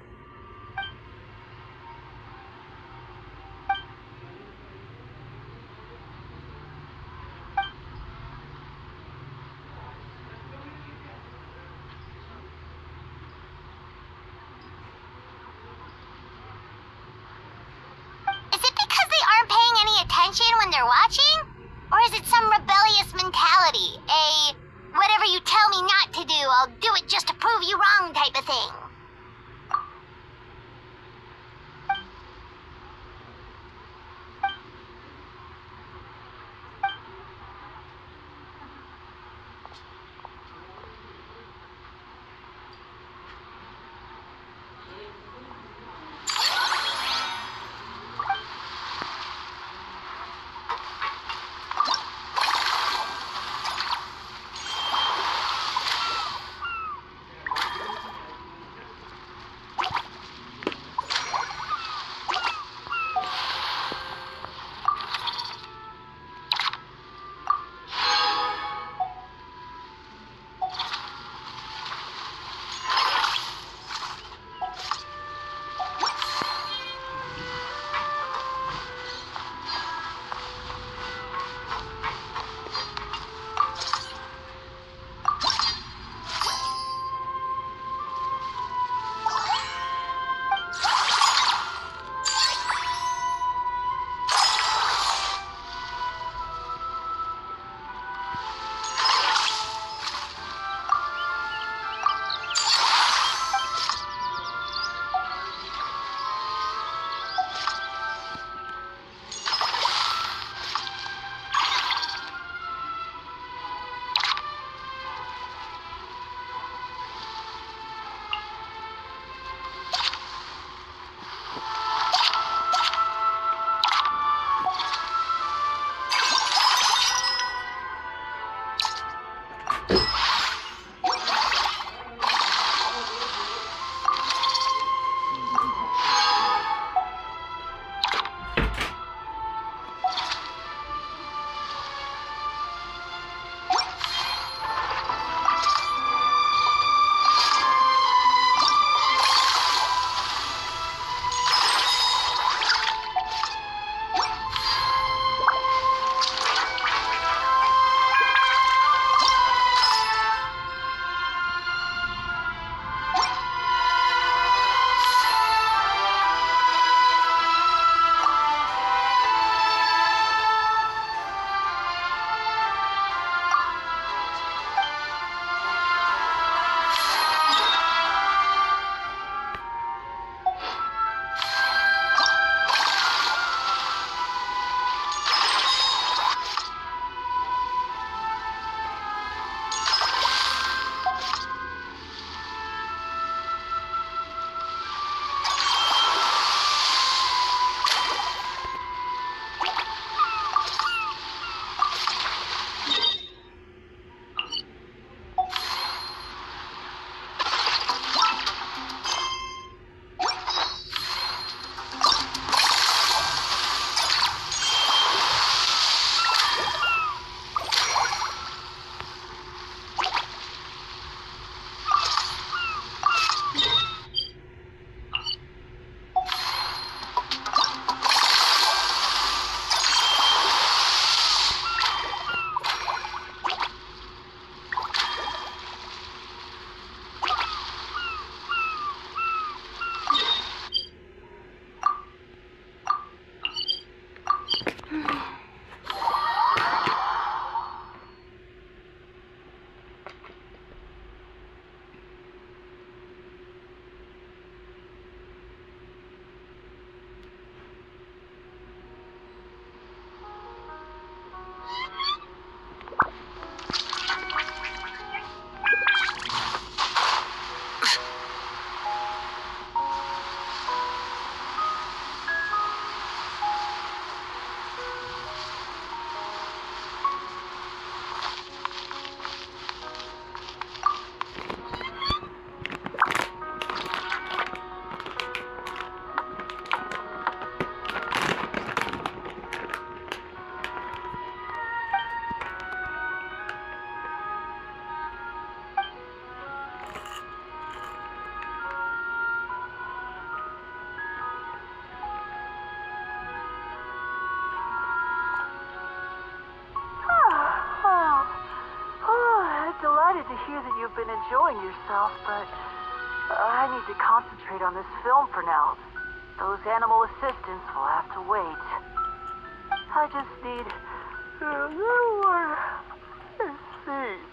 D: Is it because they aren't paying any attention when they're watching? Or is it some rebellious mentality? Whatever you tell me not to do, I'll do it just to prove you wrong type of thing?
K: been enjoying yourself, but I need to concentrate on this film for now. Those animal assistants will have to wait. I just need a little more sleep.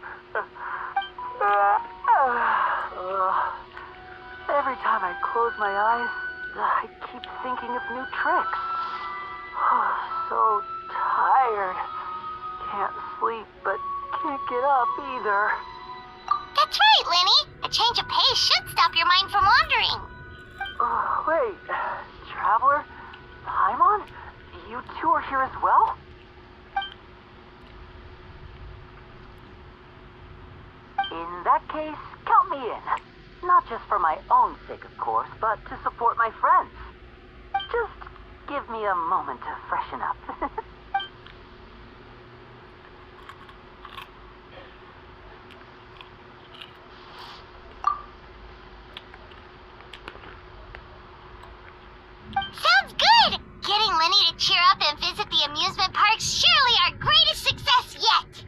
K: Every time I close my eyes, I keep thinking of new tricks. So tired. Can't sleep, but can't get up either.
D: That's right, Lenny. A change of pace should stop your mind from wandering.
K: Wait, Traveler? Paimon? You two are here as well? In that case, count me in. Not just for my own sake, of course, but to support my friends. Just give me a moment to freshen up.
D: Sounds good! Getting Lenny to cheer up and visit the amusement park's surely our greatest success yet!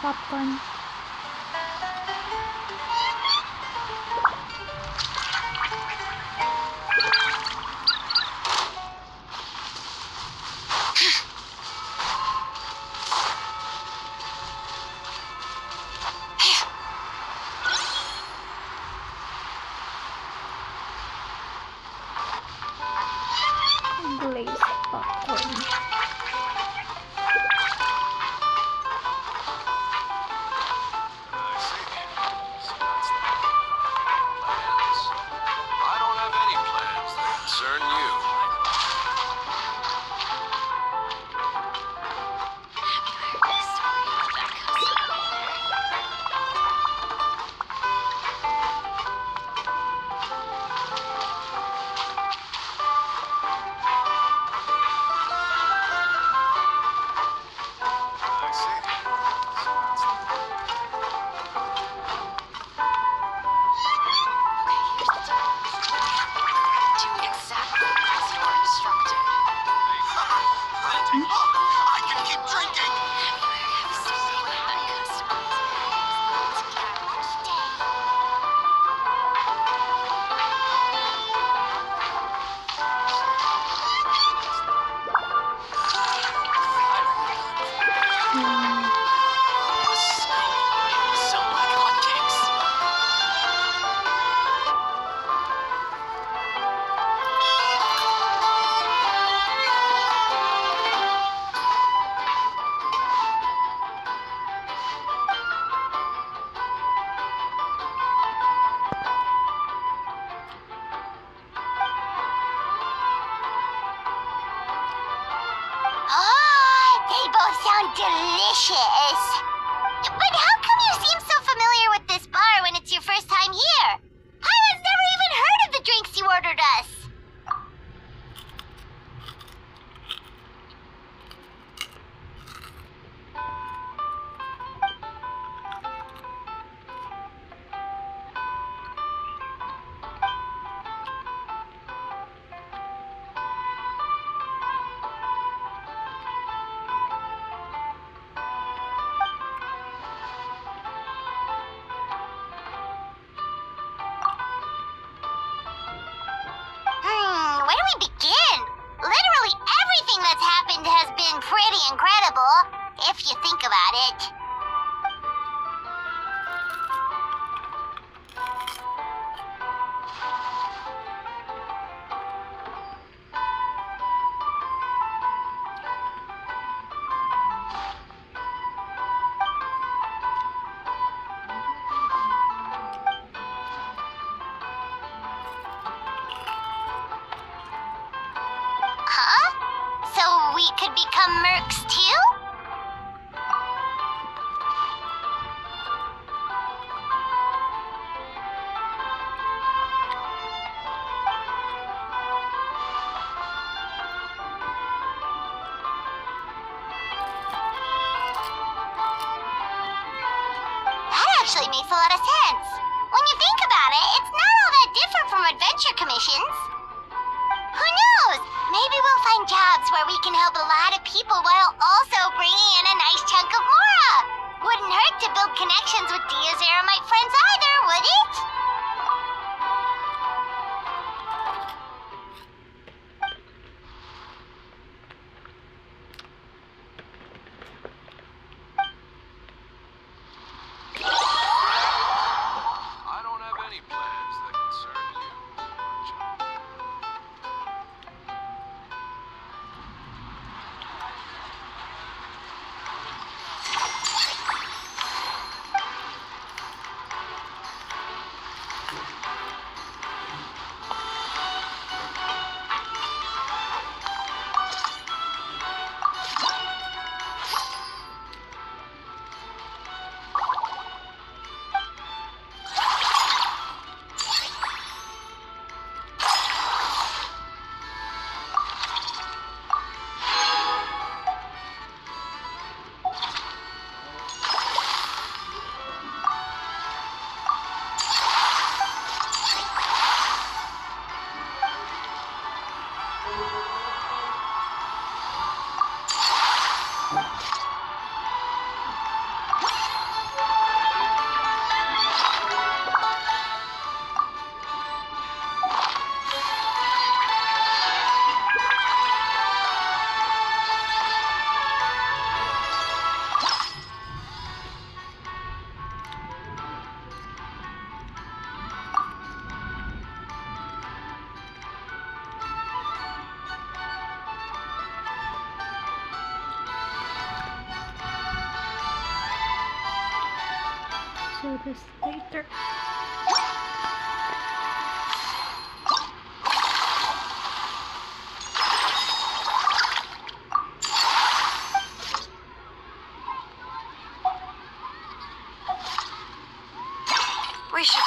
A: Popcorn. Glazed popcorn.
H: I don't have any plans that concern you.
F: I can keep drinking!
D: They both sound delicious. But how come you seem so familiar with this bar when it's your first time here? Paimon's never even heard of the drinks you ordered us. incredible, if you think about it. Huh? So we could become mercs too? That actually makes a lot of sense. When you think about it, it's not all that different from adventure commissions. Who knows? Maybe we'll find jobs where we can help a lot of people while also bringing in a nice chunk of Mora. Wouldn't hurt to build connections with Dia's Eremite friends either, would it?
H: I don't have any plans that concern you, Archie.
A: So this later.
I: We should,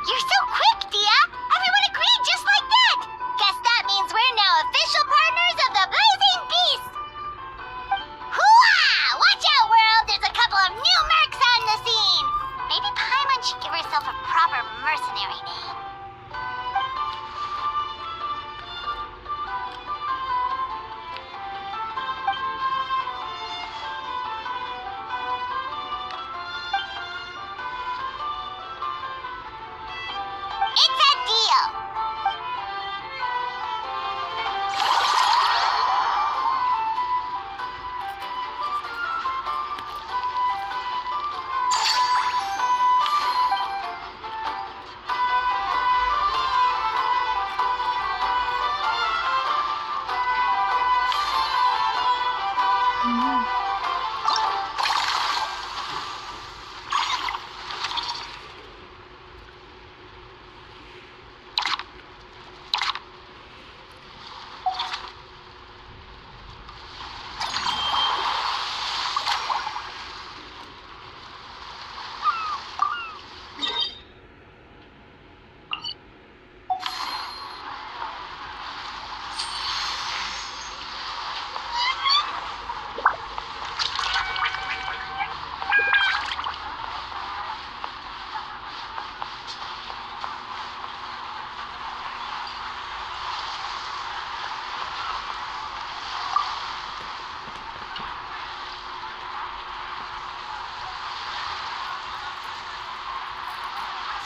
D: You're so quick, Dia! Everyone agreed just like that! Guess that means we're now official partners of the Blazing Beast! Hooah! Watch out, world! There's a couple of new mercs on the scene! Maybe Paimon should give herself a proper mercenary name. It's a deal.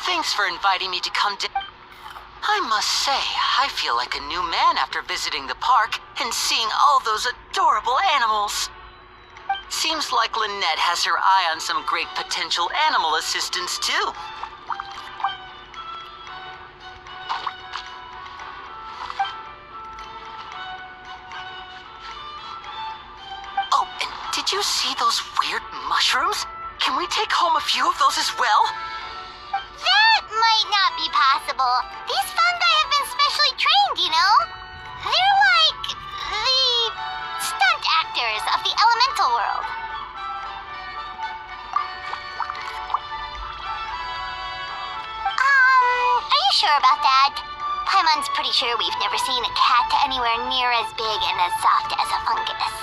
L: Thanks for inviting me to come down. I must say, I feel like a new man after visiting the park and seeing all those adorable animals. Seems like Lynette has her eye on some great potential animal assistants, too. Oh, and did you see those weird mushrooms? Can we take home a few of those as well?
D: That might not be possible. These fungi have been specially trained, you know? They're like the stunt actors of the elemental world. Are you sure about that? Paimon's pretty sure we've never seen a cat anywhere near as big and as soft as a fungus.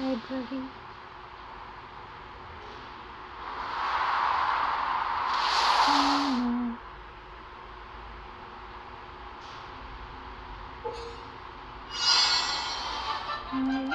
A: Library. Oh, no. Hi.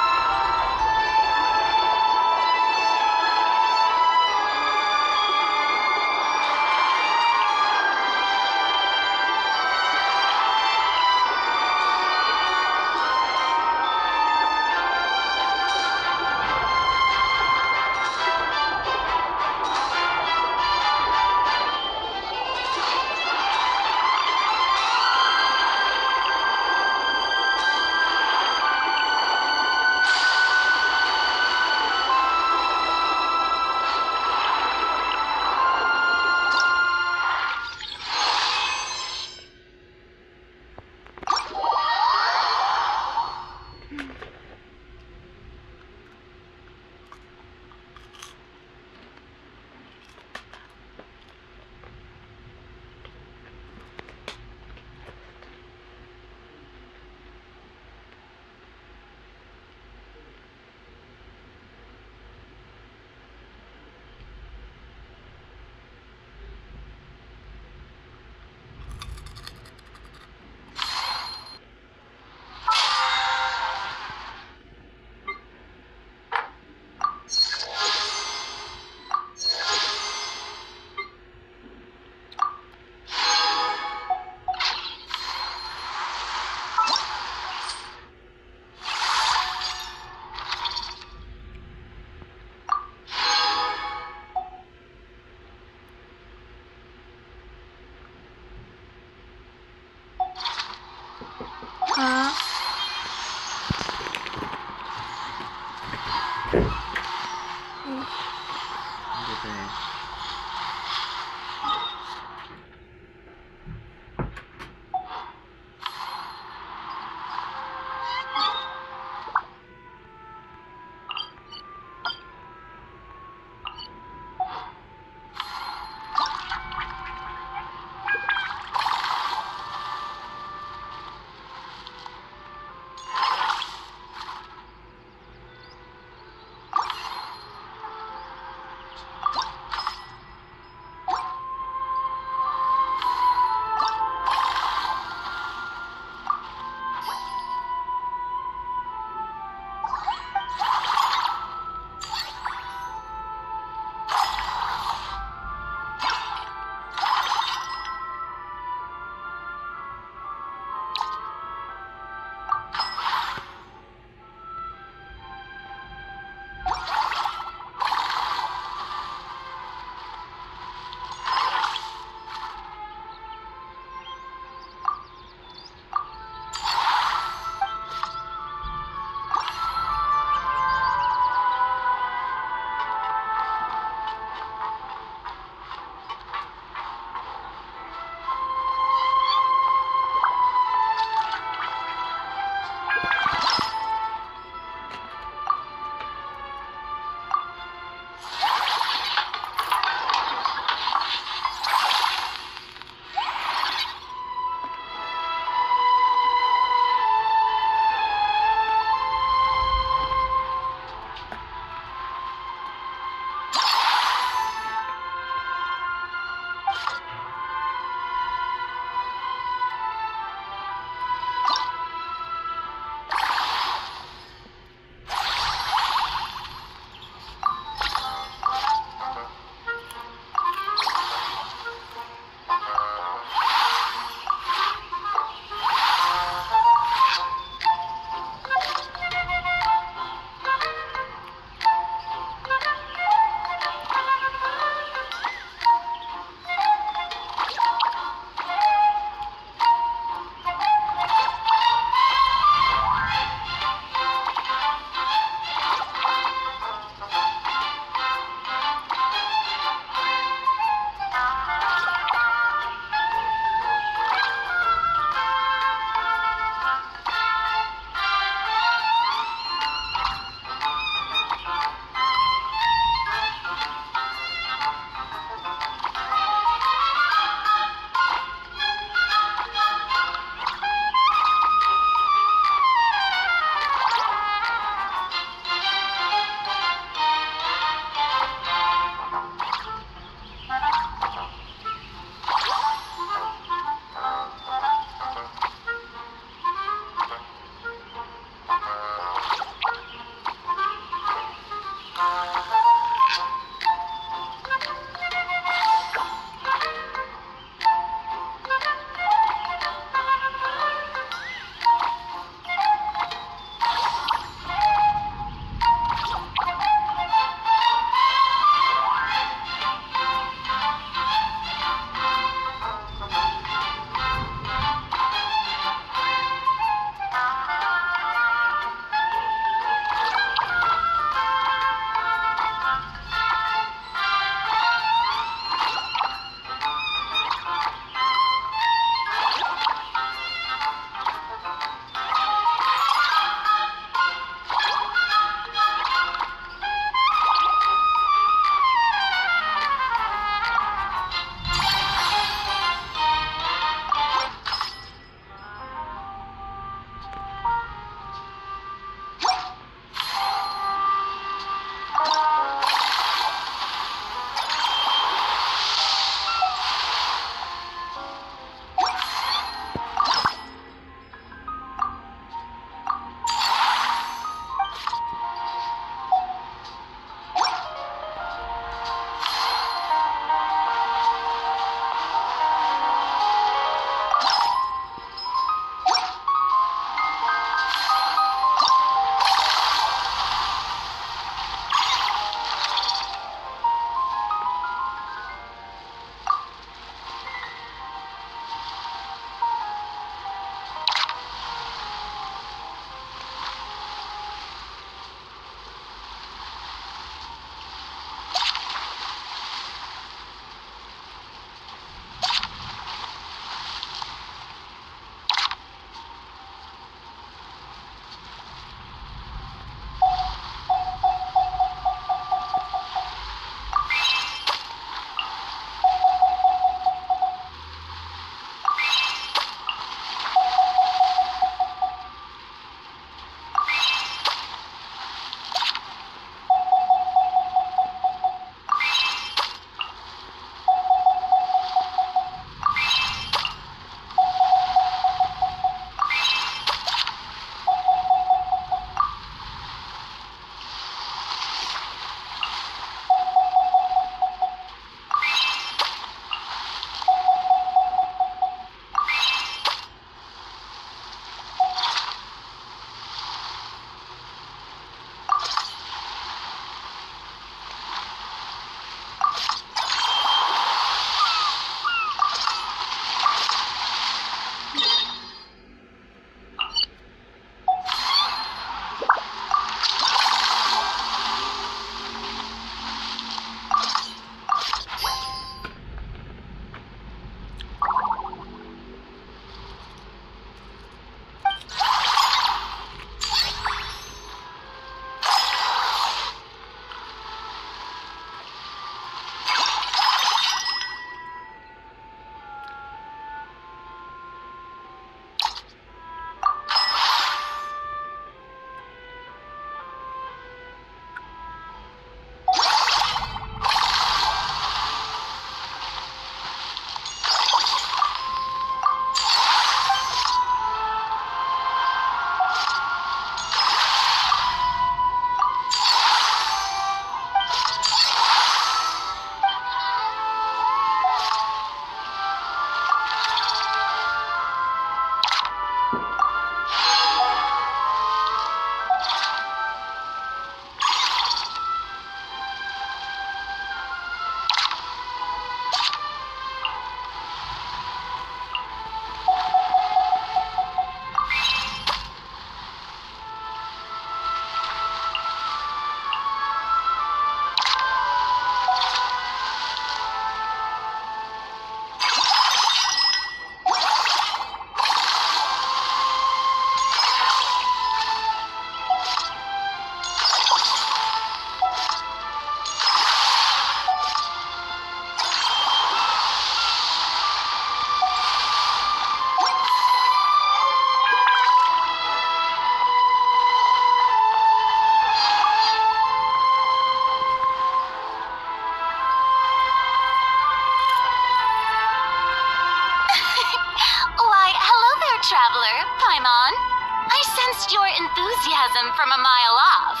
D: them from a mile off.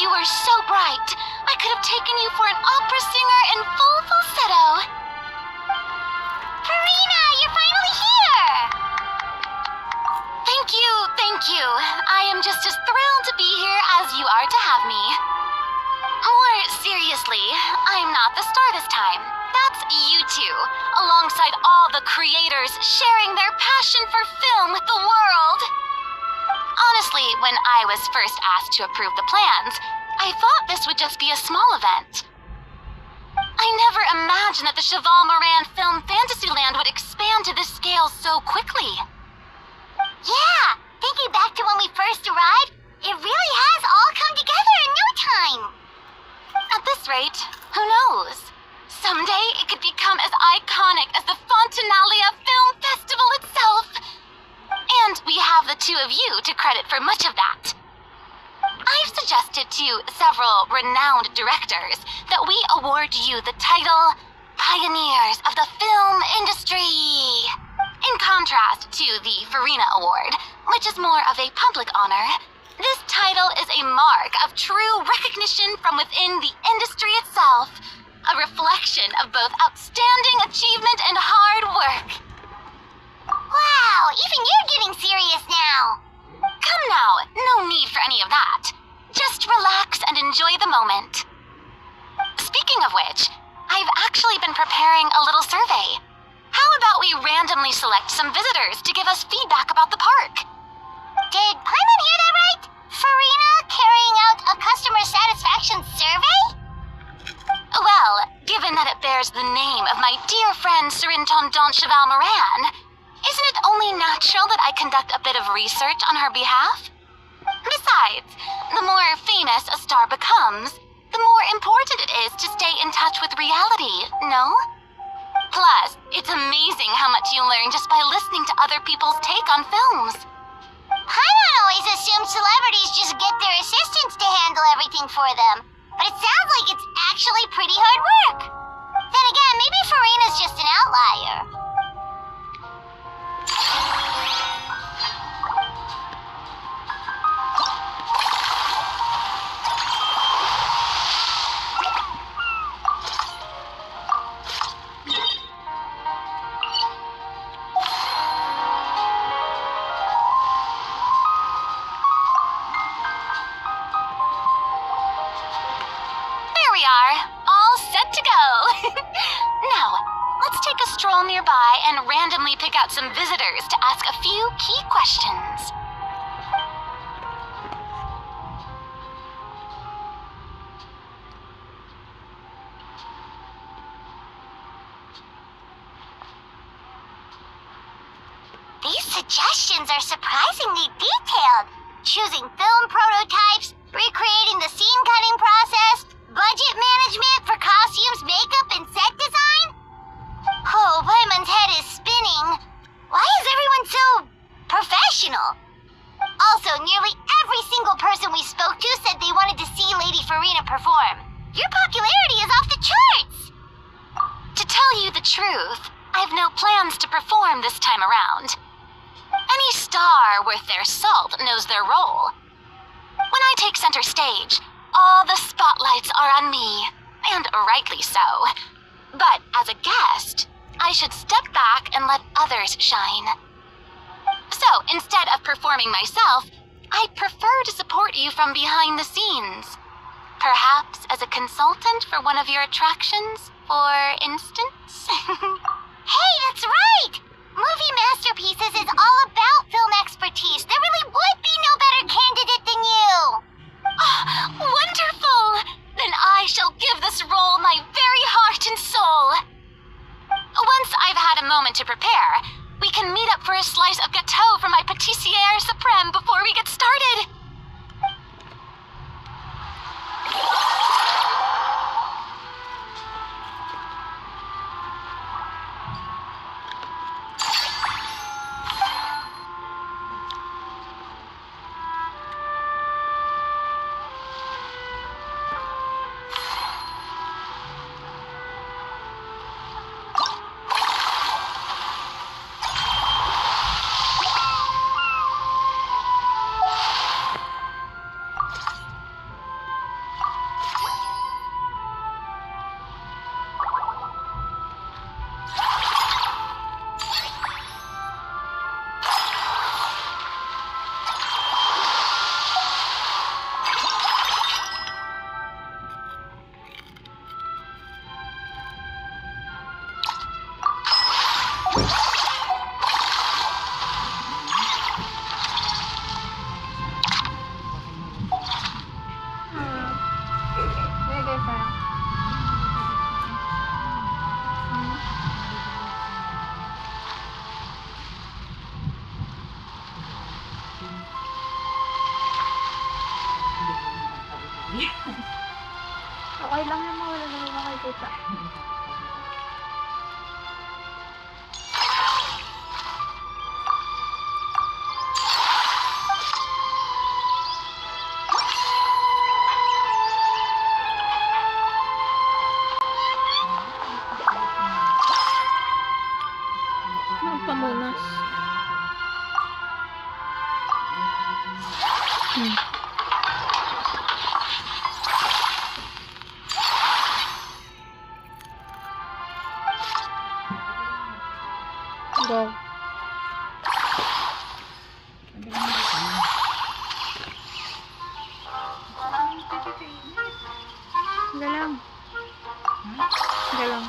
D: You were so bright, I could have taken you for an opera singer in full falsetto. Farina, you're finally here! Thank you. I am just as thrilled to be here as you are to have me. More seriously, I'm not the star this time. That's you two, alongside all the creators sharing their passion for film with the world. Honestly, when I was first asked to approve the plans, I thought this would just be a small event. I never imagined that the Cheval Moran Film Fantasyland would expand to this scale so quickly. Yeah, thinking back to when we first arrived, it really has all come together in no time. At this rate, who knows? Someday it could become as iconic as the Fontanalia Film Festival itself. And we have the two of you to credit for much of that. I've suggested to several renowned directors that we award you the title Pioneers of the Film Industry. In contrast to the Farina Award, which is more of a public honor, this title is a mark of true recognition from within the industry itself, a reflection of both outstanding achievement and hard work. Wow, even you're getting serious now. Come now, no need for any of that. Just relax and enjoy the moment. Speaking of which, I've actually been preparing a little survey. How about we randomly select some visitors to give us feedback about the park? Did Paimon hear that right? Farina carrying out a customer satisfaction survey? Well, given that it bears the name of my dear friend Surintendant Cheval Moran, isn't it only natural that I conduct a bit of research on her behalf? Besides, the more famous a star becomes, the more important it is to stay in touch with reality, no? Plus, it's amazing how much you learn just by listening to other people's take on films. Paimon always assumes celebrities just get their assistants to handle everything for them, but it sounds like it's actually pretty hard work. Then again, maybe Farina's just an outlier. Nearby and randomly pick out some visitors to ask a few key questions. These suggestions are surprisingly detailed. Choosing film prototypes, recreating the scene cutting process, budget management for costumes, makeup, and set design. Oh, Paimon's head is spinning. Why is everyone so professional? Also, nearly every single person we spoke to said they wanted to see Lady Farina perform. Your popularity is off the charts! To tell you the truth, I've no plans to perform this time around. Any star worth their salt knows their role. When I take center stage, all the spotlights are on me, and rightly so. But as a guest, I should step back and let others shine. So, instead of performing myself, I'd prefer to support you from behind the scenes. Perhaps as a consultant for one of your attractions, for instance? Hey, that's right! Movie Masterpieces is all about film expertise. There really would be no better candidate than you! Oh, wonderful! Then I shall give this role my very heart and soul. Once I've had a moment to prepare, we can meet up for a slice of gâteau from my pâtissière suprême before we get started.
A: Okay lang yung wala naman makikita. Ang pamunas. Go. Galang. Galang.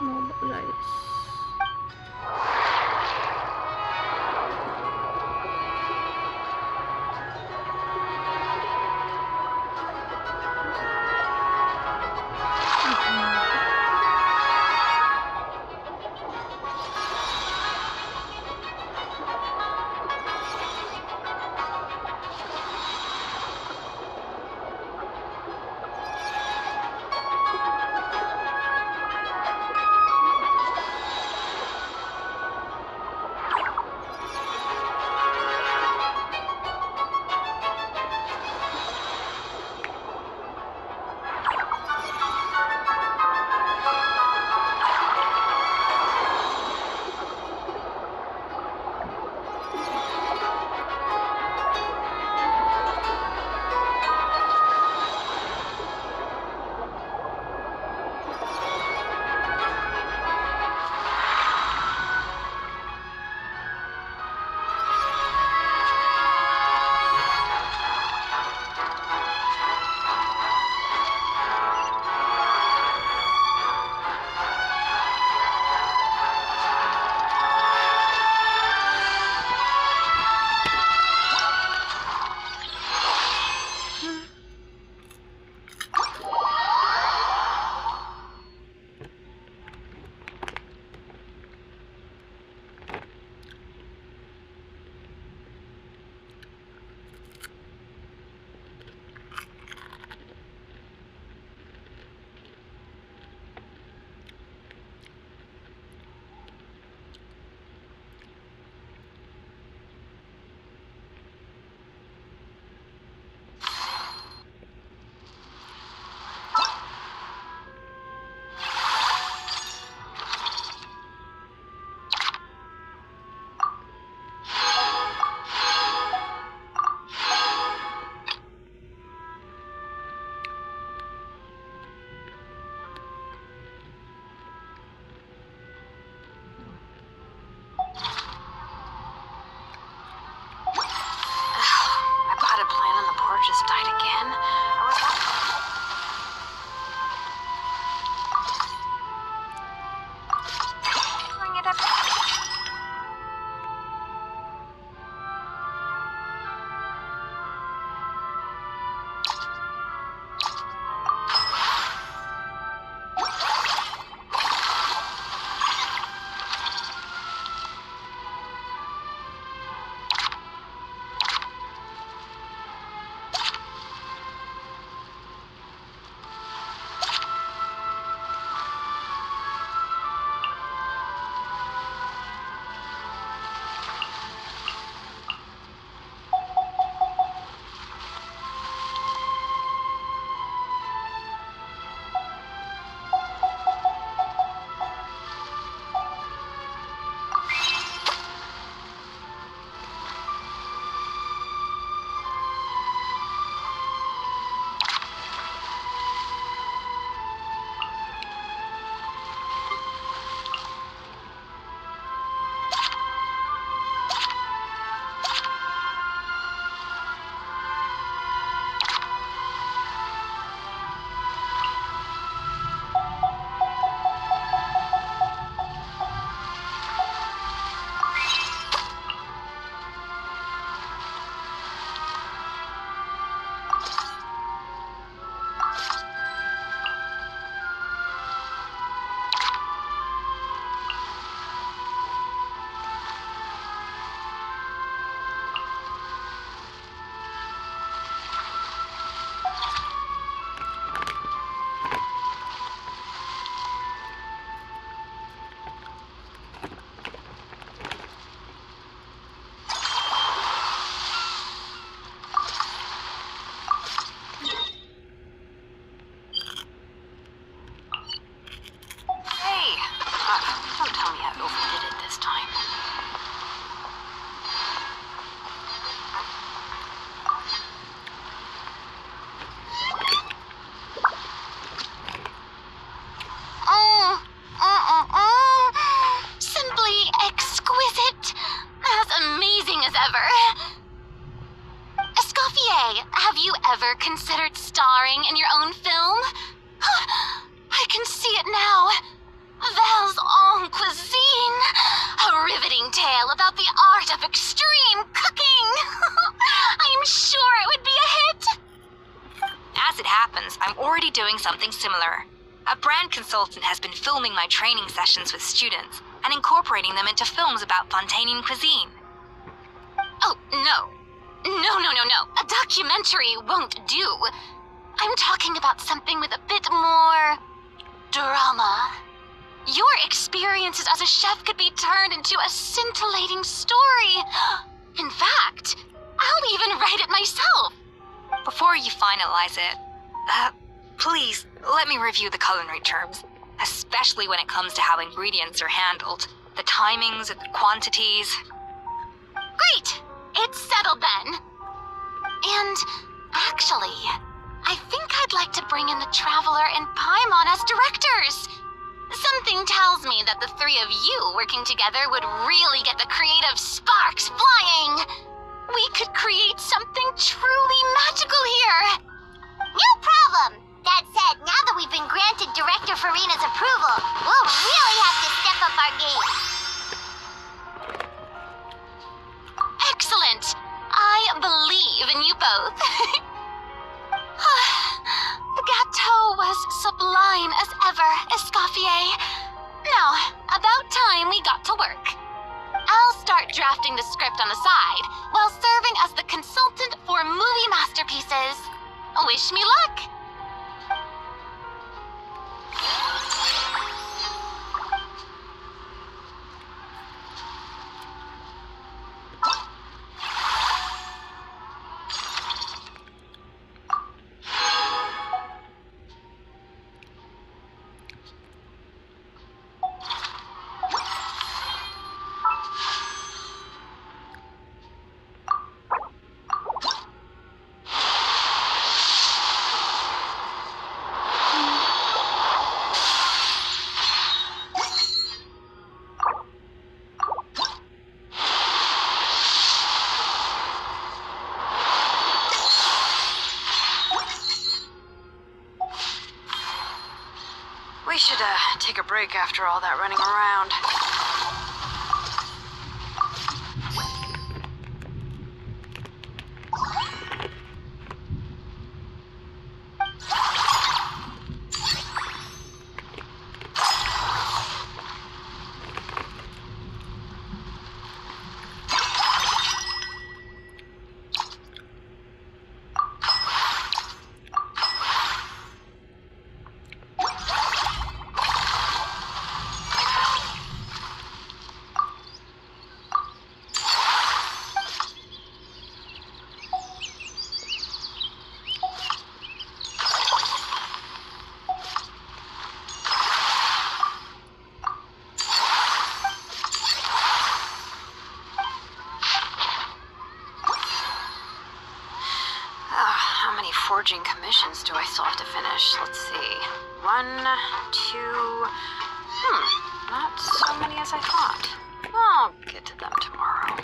A: Mobilize.
D: of extreme cooking. I'm sure it would be a hit.
I: As it happens, I'm already doing something similar. A brand consultant has been filming my training sessions with students and incorporating them into films about Fontainian cuisine.
D: Oh, no. No. A documentary won't do. I'm talking about something with a bit more drama. Your experiences as a chef could be turned into a scintillating story. In fact, I'll even write it myself.
I: Before you finalize it, please let me review the culinary terms, especially when it comes to how ingredients are handled, the timings, the quantities.
D: Great! It's settled then. And actually, I think I'd like to bring in the Traveler and Paimon as directors. Something tells me that the three of you working together would really get the creative sparks flying. We could create something truly magical here. No problem. That said, now that we've been granted Director Farina's approval, we'll really have to step up our game. Excellent. I believe in you both. The gâteau was sublime as ever, Escoffier. Now, about time we got to work. I'll start drafting the script on the side, while serving as the consultant for movie masterpieces. Wish me luck!
I: We should take a break after all that running around. How many forging commissions do I still have to finish? Let's see. 1, 2... not so many as I thought. I'll get to them tomorrow.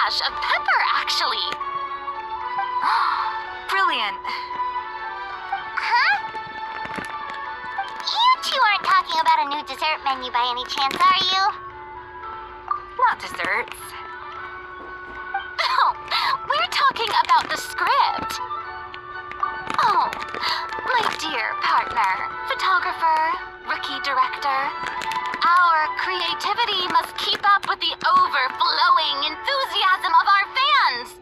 D: mustache of Pepper, actually.
I: Brilliant.
D: Huh? You two aren't talking about a new dessert menu by any chance, are you?
I: Not desserts.
D: Oh, we're talking about the script. Oh, my dear partner, photographer, rookie director. Our creativity must keep up with the overflowing enthusiasm of our fans.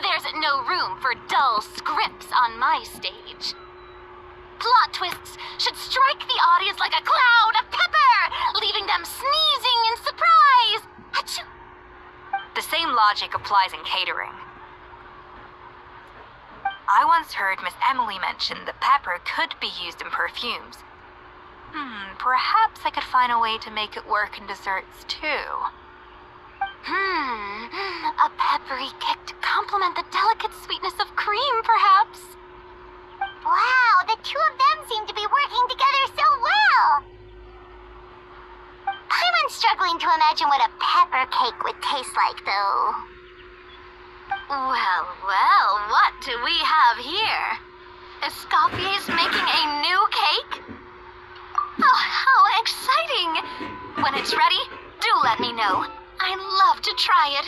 D: There's no room for dull scripts on my stage. Plot twists should strike the audience like a cloud of pepper, leaving them sneezing in surprise. Achoo!
I: The same logic applies in catering. I once heard Miss Emily mention that pepper could be used in perfumes. Perhaps I could find a way to make it work in desserts too.
D: A peppery kick to complement the delicate sweetness of cream, perhaps. Wow, the two of them seem to be working together so well. I'm struggling to imagine what a pepper cake would taste like, though.
I: Well, what do we have here? Escoffier's making a new cake?
D: Oh, how exciting! When it's ready, do let me know. I'd love to try it.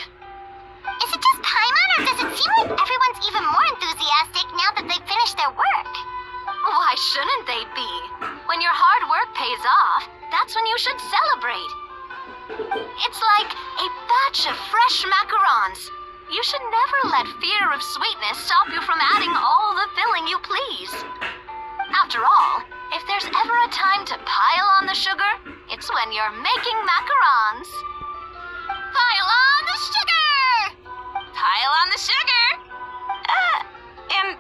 D: Is it just Paimon, or does it seem like everyone's even more enthusiastic now that they've finished their work?
I: Why shouldn't they be? When your hard work pays off, that's when you should celebrate. It's like a batch of fresh macarons. You should never let fear of sweetness stop you from adding all the filling you please. After all, if there's ever a time to pile on the sugar, it's when you're making macarons.
D: Pile on the sugar!
I: Pile on the sugar! And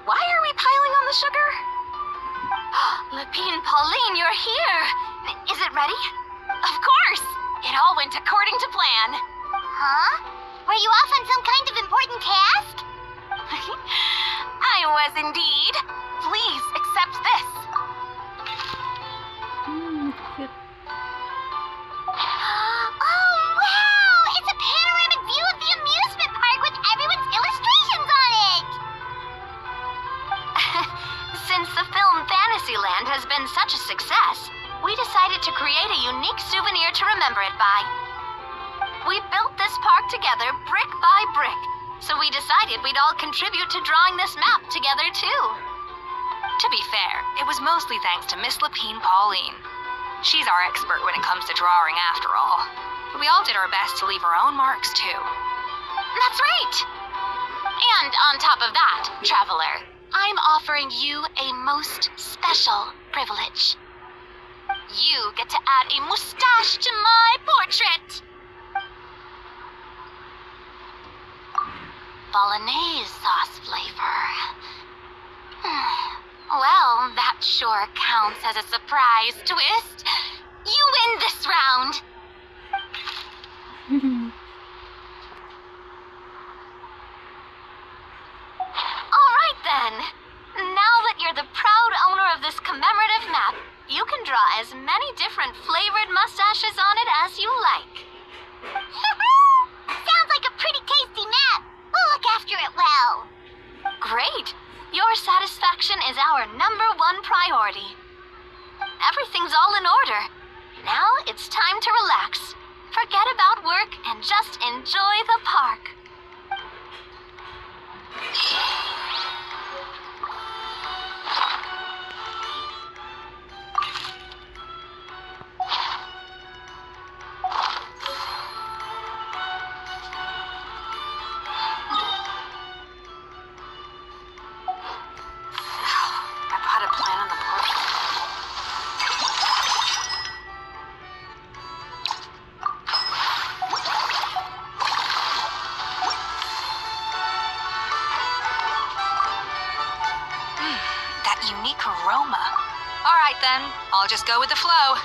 I: why are we piling on the sugar?
D: Lapine Pauline, you're here! Is it ready? Of course! It all went according to plan. Huh? Were you off on some kind of important task?
I: I was indeed. Please accept this.
A: Cute.
D: Oh, wow! It's a panoramic view of the amusement park with everyone's illustrations on it!
I: Since the film Fantasyland has been such a success, we decided to create a unique souvenir to remember it by. We built this park together brick by brick, so we decided we'd all contribute to drawing this map together too. To be fair, it was mostly thanks to Miss Lapine Pauline. She's our expert when it comes to drawing after all. But we all did our best to leave our own marks too.
D: That's right! And on top of that, Traveler, I'm offering you a most special privilege. You get to add a mustache to my portrait! Bolognese sauce flavor. Well, that sure counts as a surprise twist. You win this round. All right then. Now that you're the proud owner of this commemorative map, you can draw as many different flavored mustaches on it as you like. Sounds like a pretty tasty map. We'll look after it well.
I: Great! Your satisfaction is our #1 priority. Everything's all in order. Now it's time to relax. Forget about work and just enjoy the park. Unique aroma. All right then, I'll just go with the flow.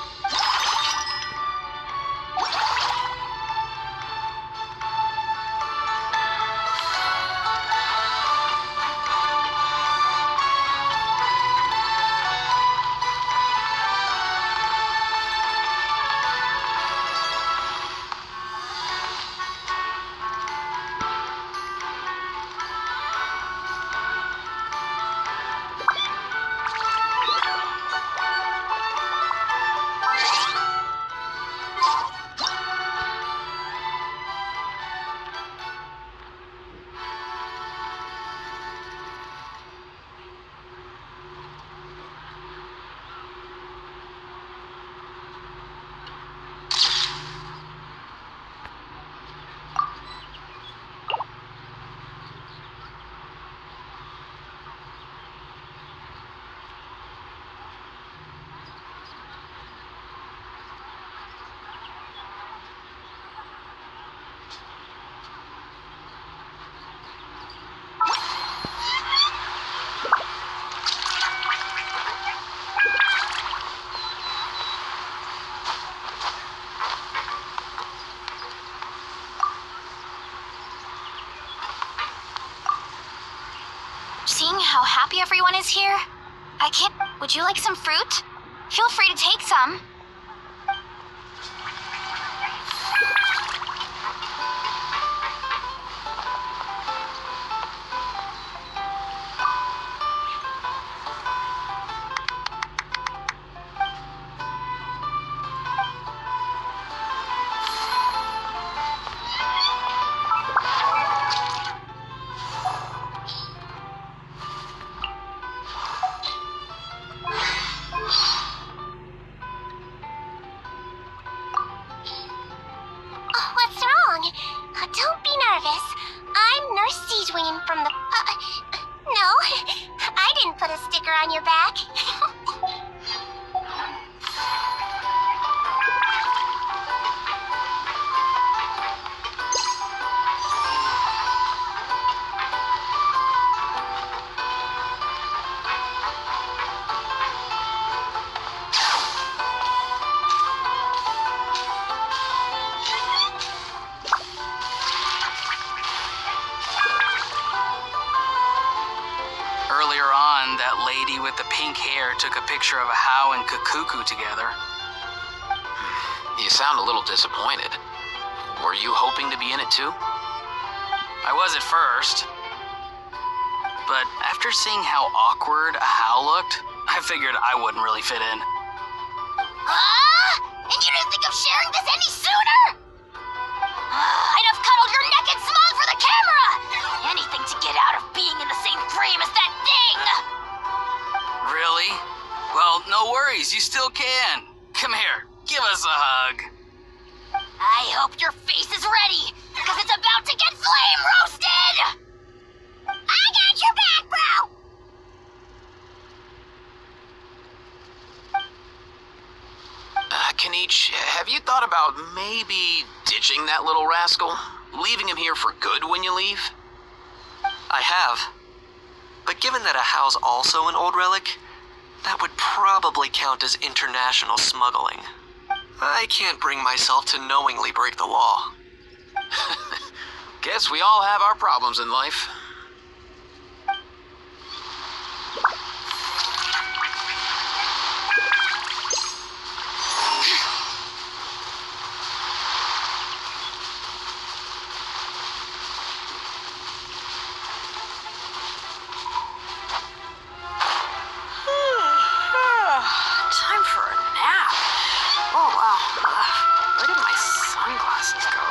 D: seeing how happy everyone is here? I can't. Would you like some fruit? Feel free to take some. What's wrong? Don't be nervous. I'm Nurse Seedween from the... no, I didn't put a sticker on your back.
E: Earlier on, that lady with the pink hair took a picture of a How and Kakuku together.
G: You sound a little disappointed. Were you hoping to be in it too?
E: I was at first. But after seeing how awkward a How looked, I figured I wouldn't really fit in.
D: And you didn't think of sharing this any sooner? I'd have cuddled your neck and smiled for the camera! Anything to get out of being in the same frame as that thing!
E: Really? Well, no worries, you still can. Come here, give us a hug.
D: I hope your face is ready, because it's about to get flame roasted! I got your back, bro!
G: Kenichi, have you thought about maybe ditching that little rascal? Leaving him here for good when you leave?
C: I have. But given that a How's also an old relic, that would probably count as international smuggling. I can't bring myself to knowingly break the law.
G: Guess we all have our problems in life.
I: Time for a nap. Oh, wow. Where did my sunglasses go?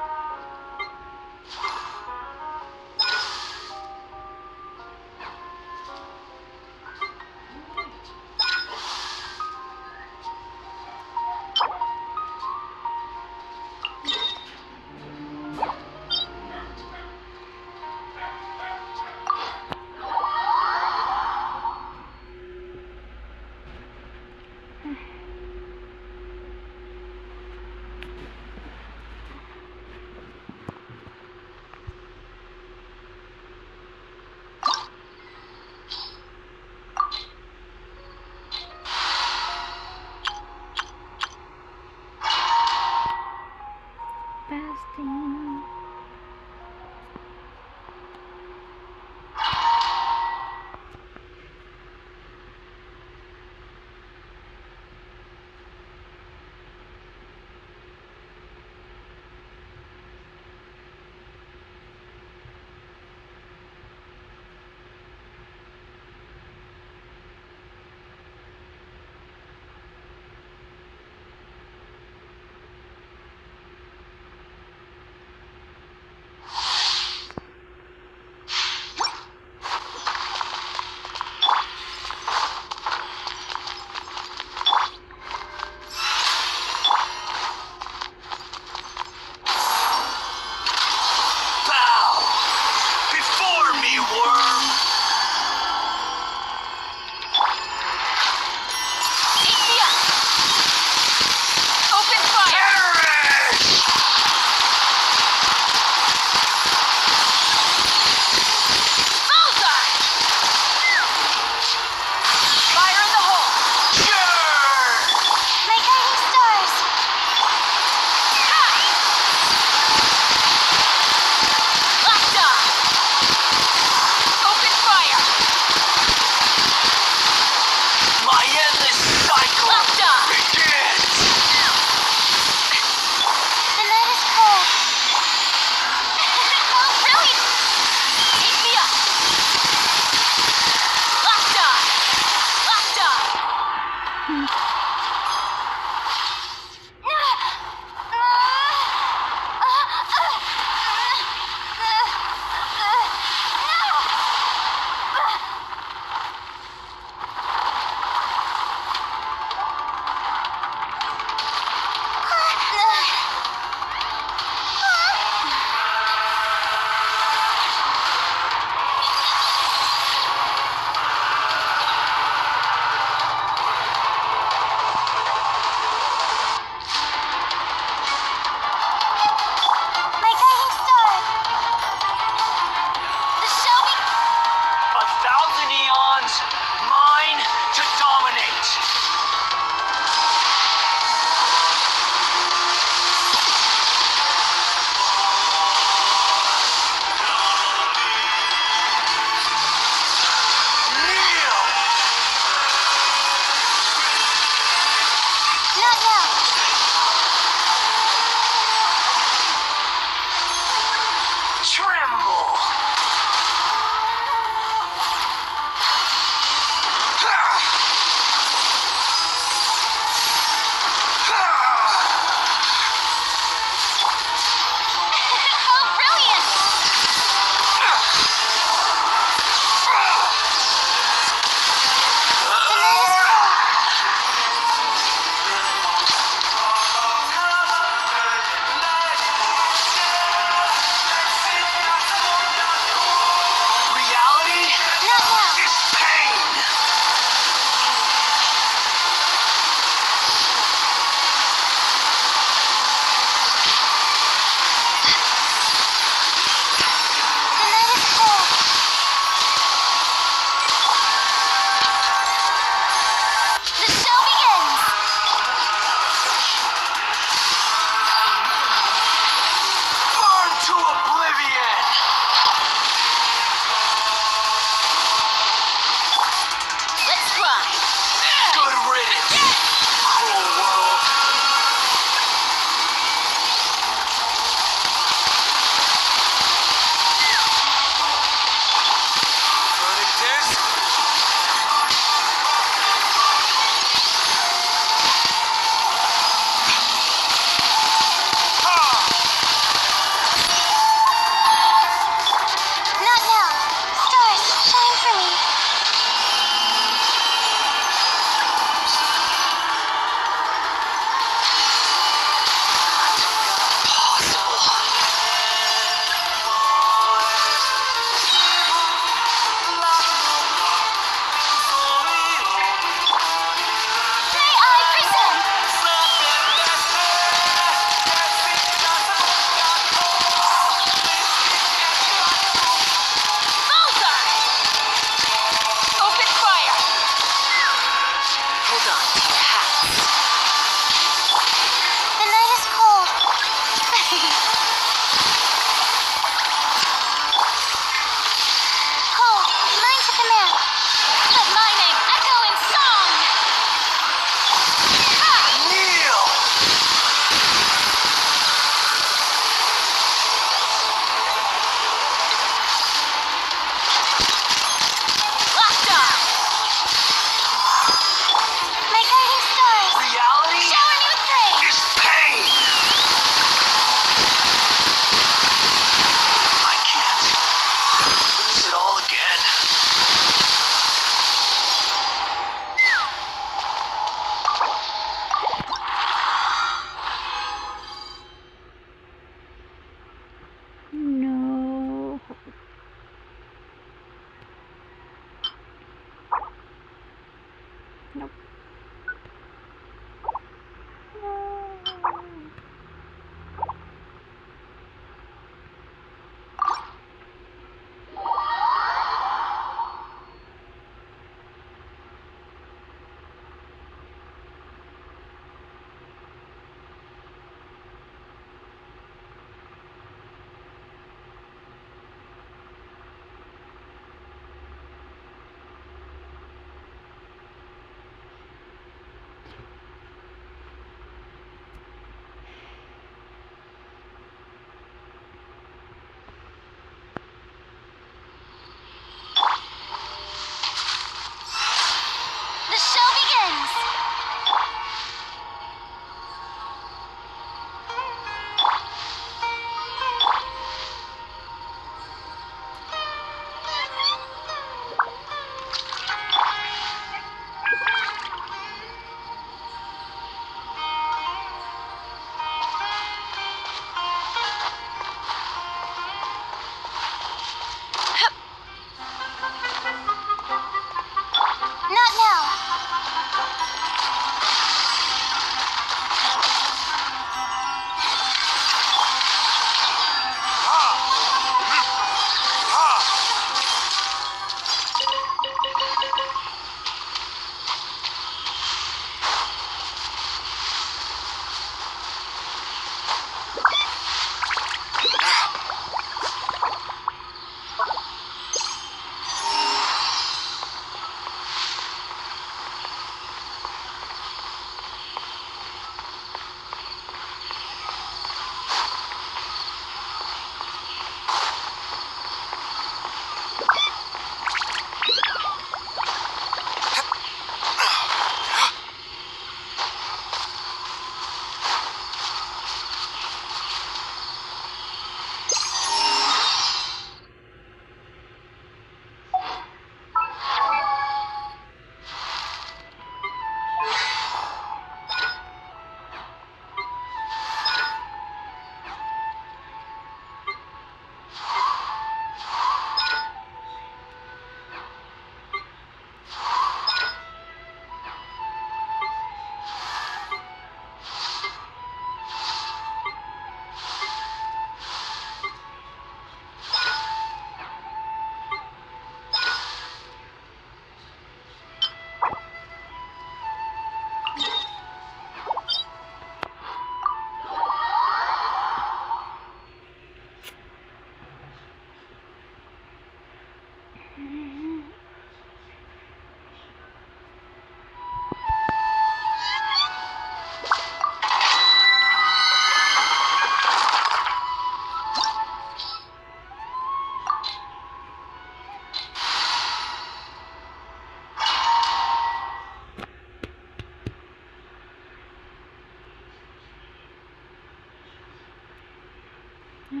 A: What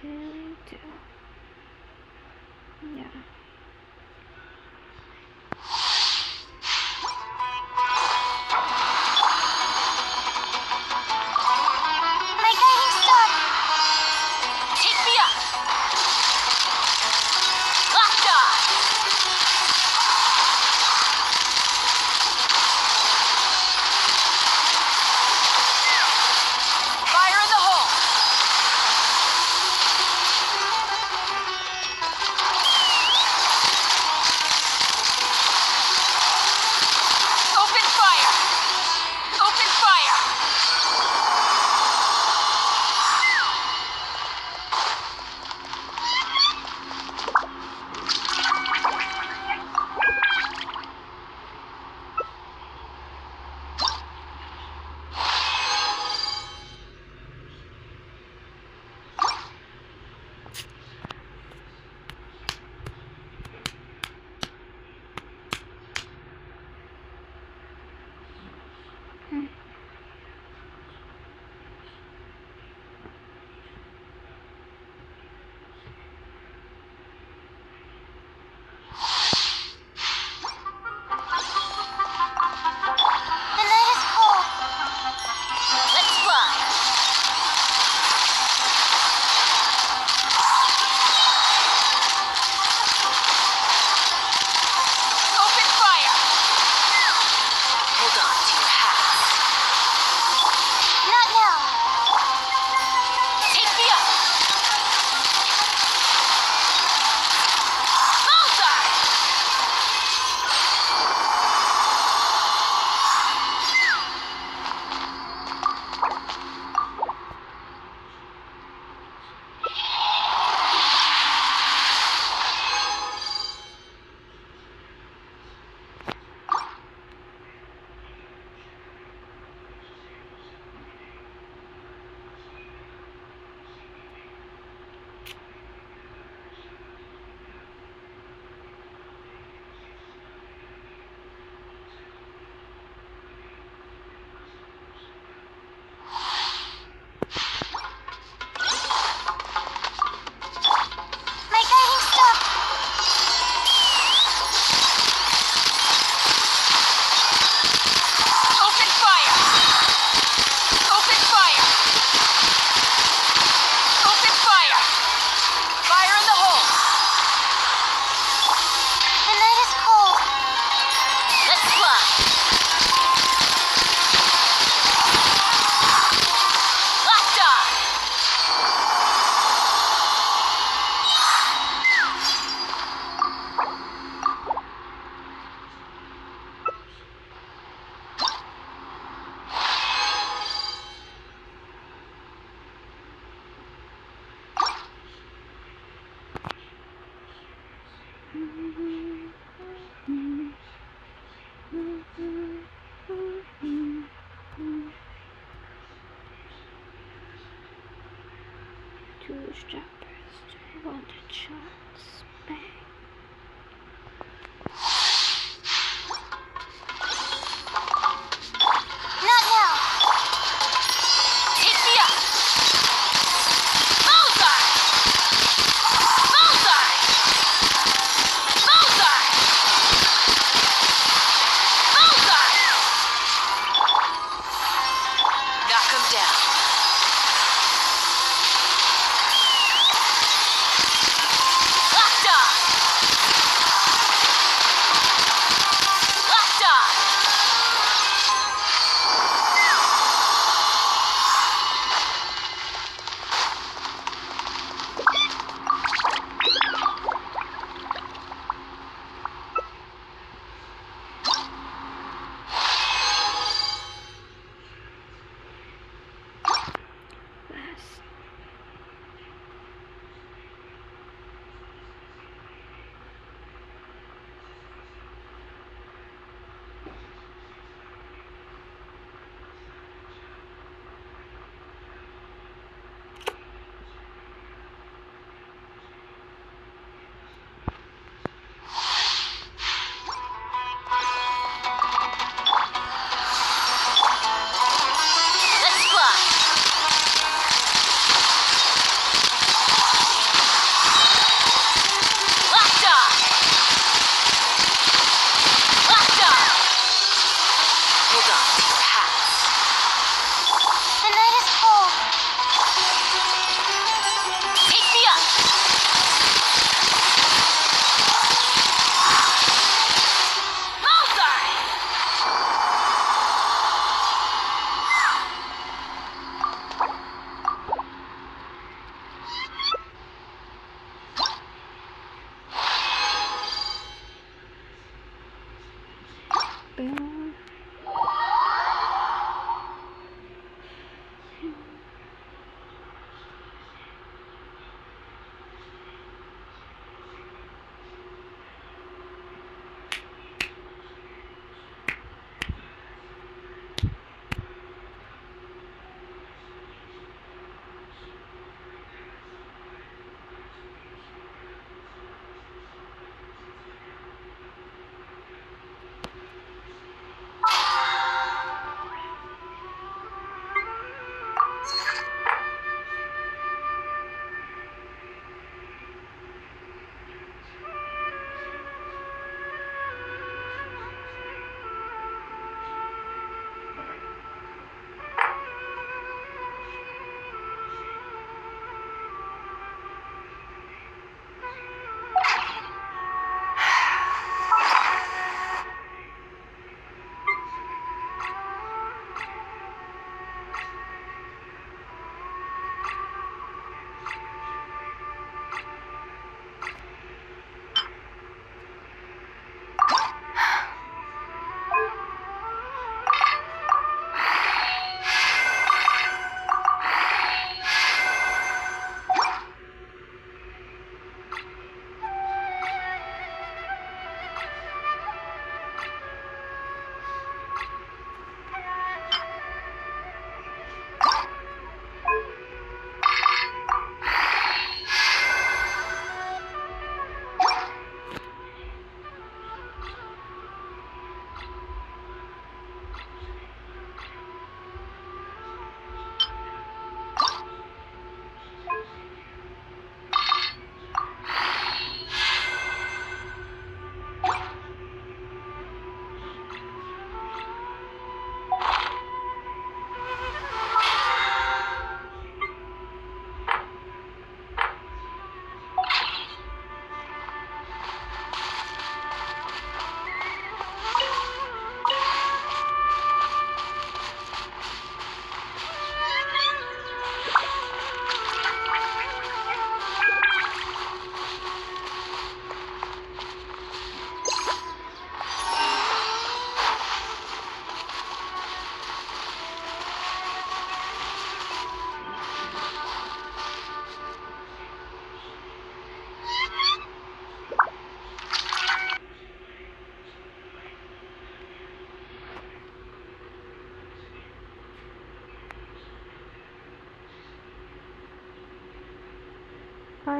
A: do we do? Yeah.
D: My guiding star!
L: Take me up! Locked on! Fire in the hole! Open fire! Open fire!
D: The night is cold.
L: Let's fly! Open fire! Hold on to your hats.
D: Not now.
L: Take me up! Bullseye!
D: My guiding star!
L: Open fire! Open fire! Open fire! Fire in the hole!
D: The night is cold.
L: Let's fly! Locked on!
A: Two strappers, two wanted shots. Bang.
D: Not now.
L: Take me up! Bullseye! Bullseye! Bullseye! Bullseye! Knock him down.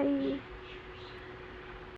A: Bye.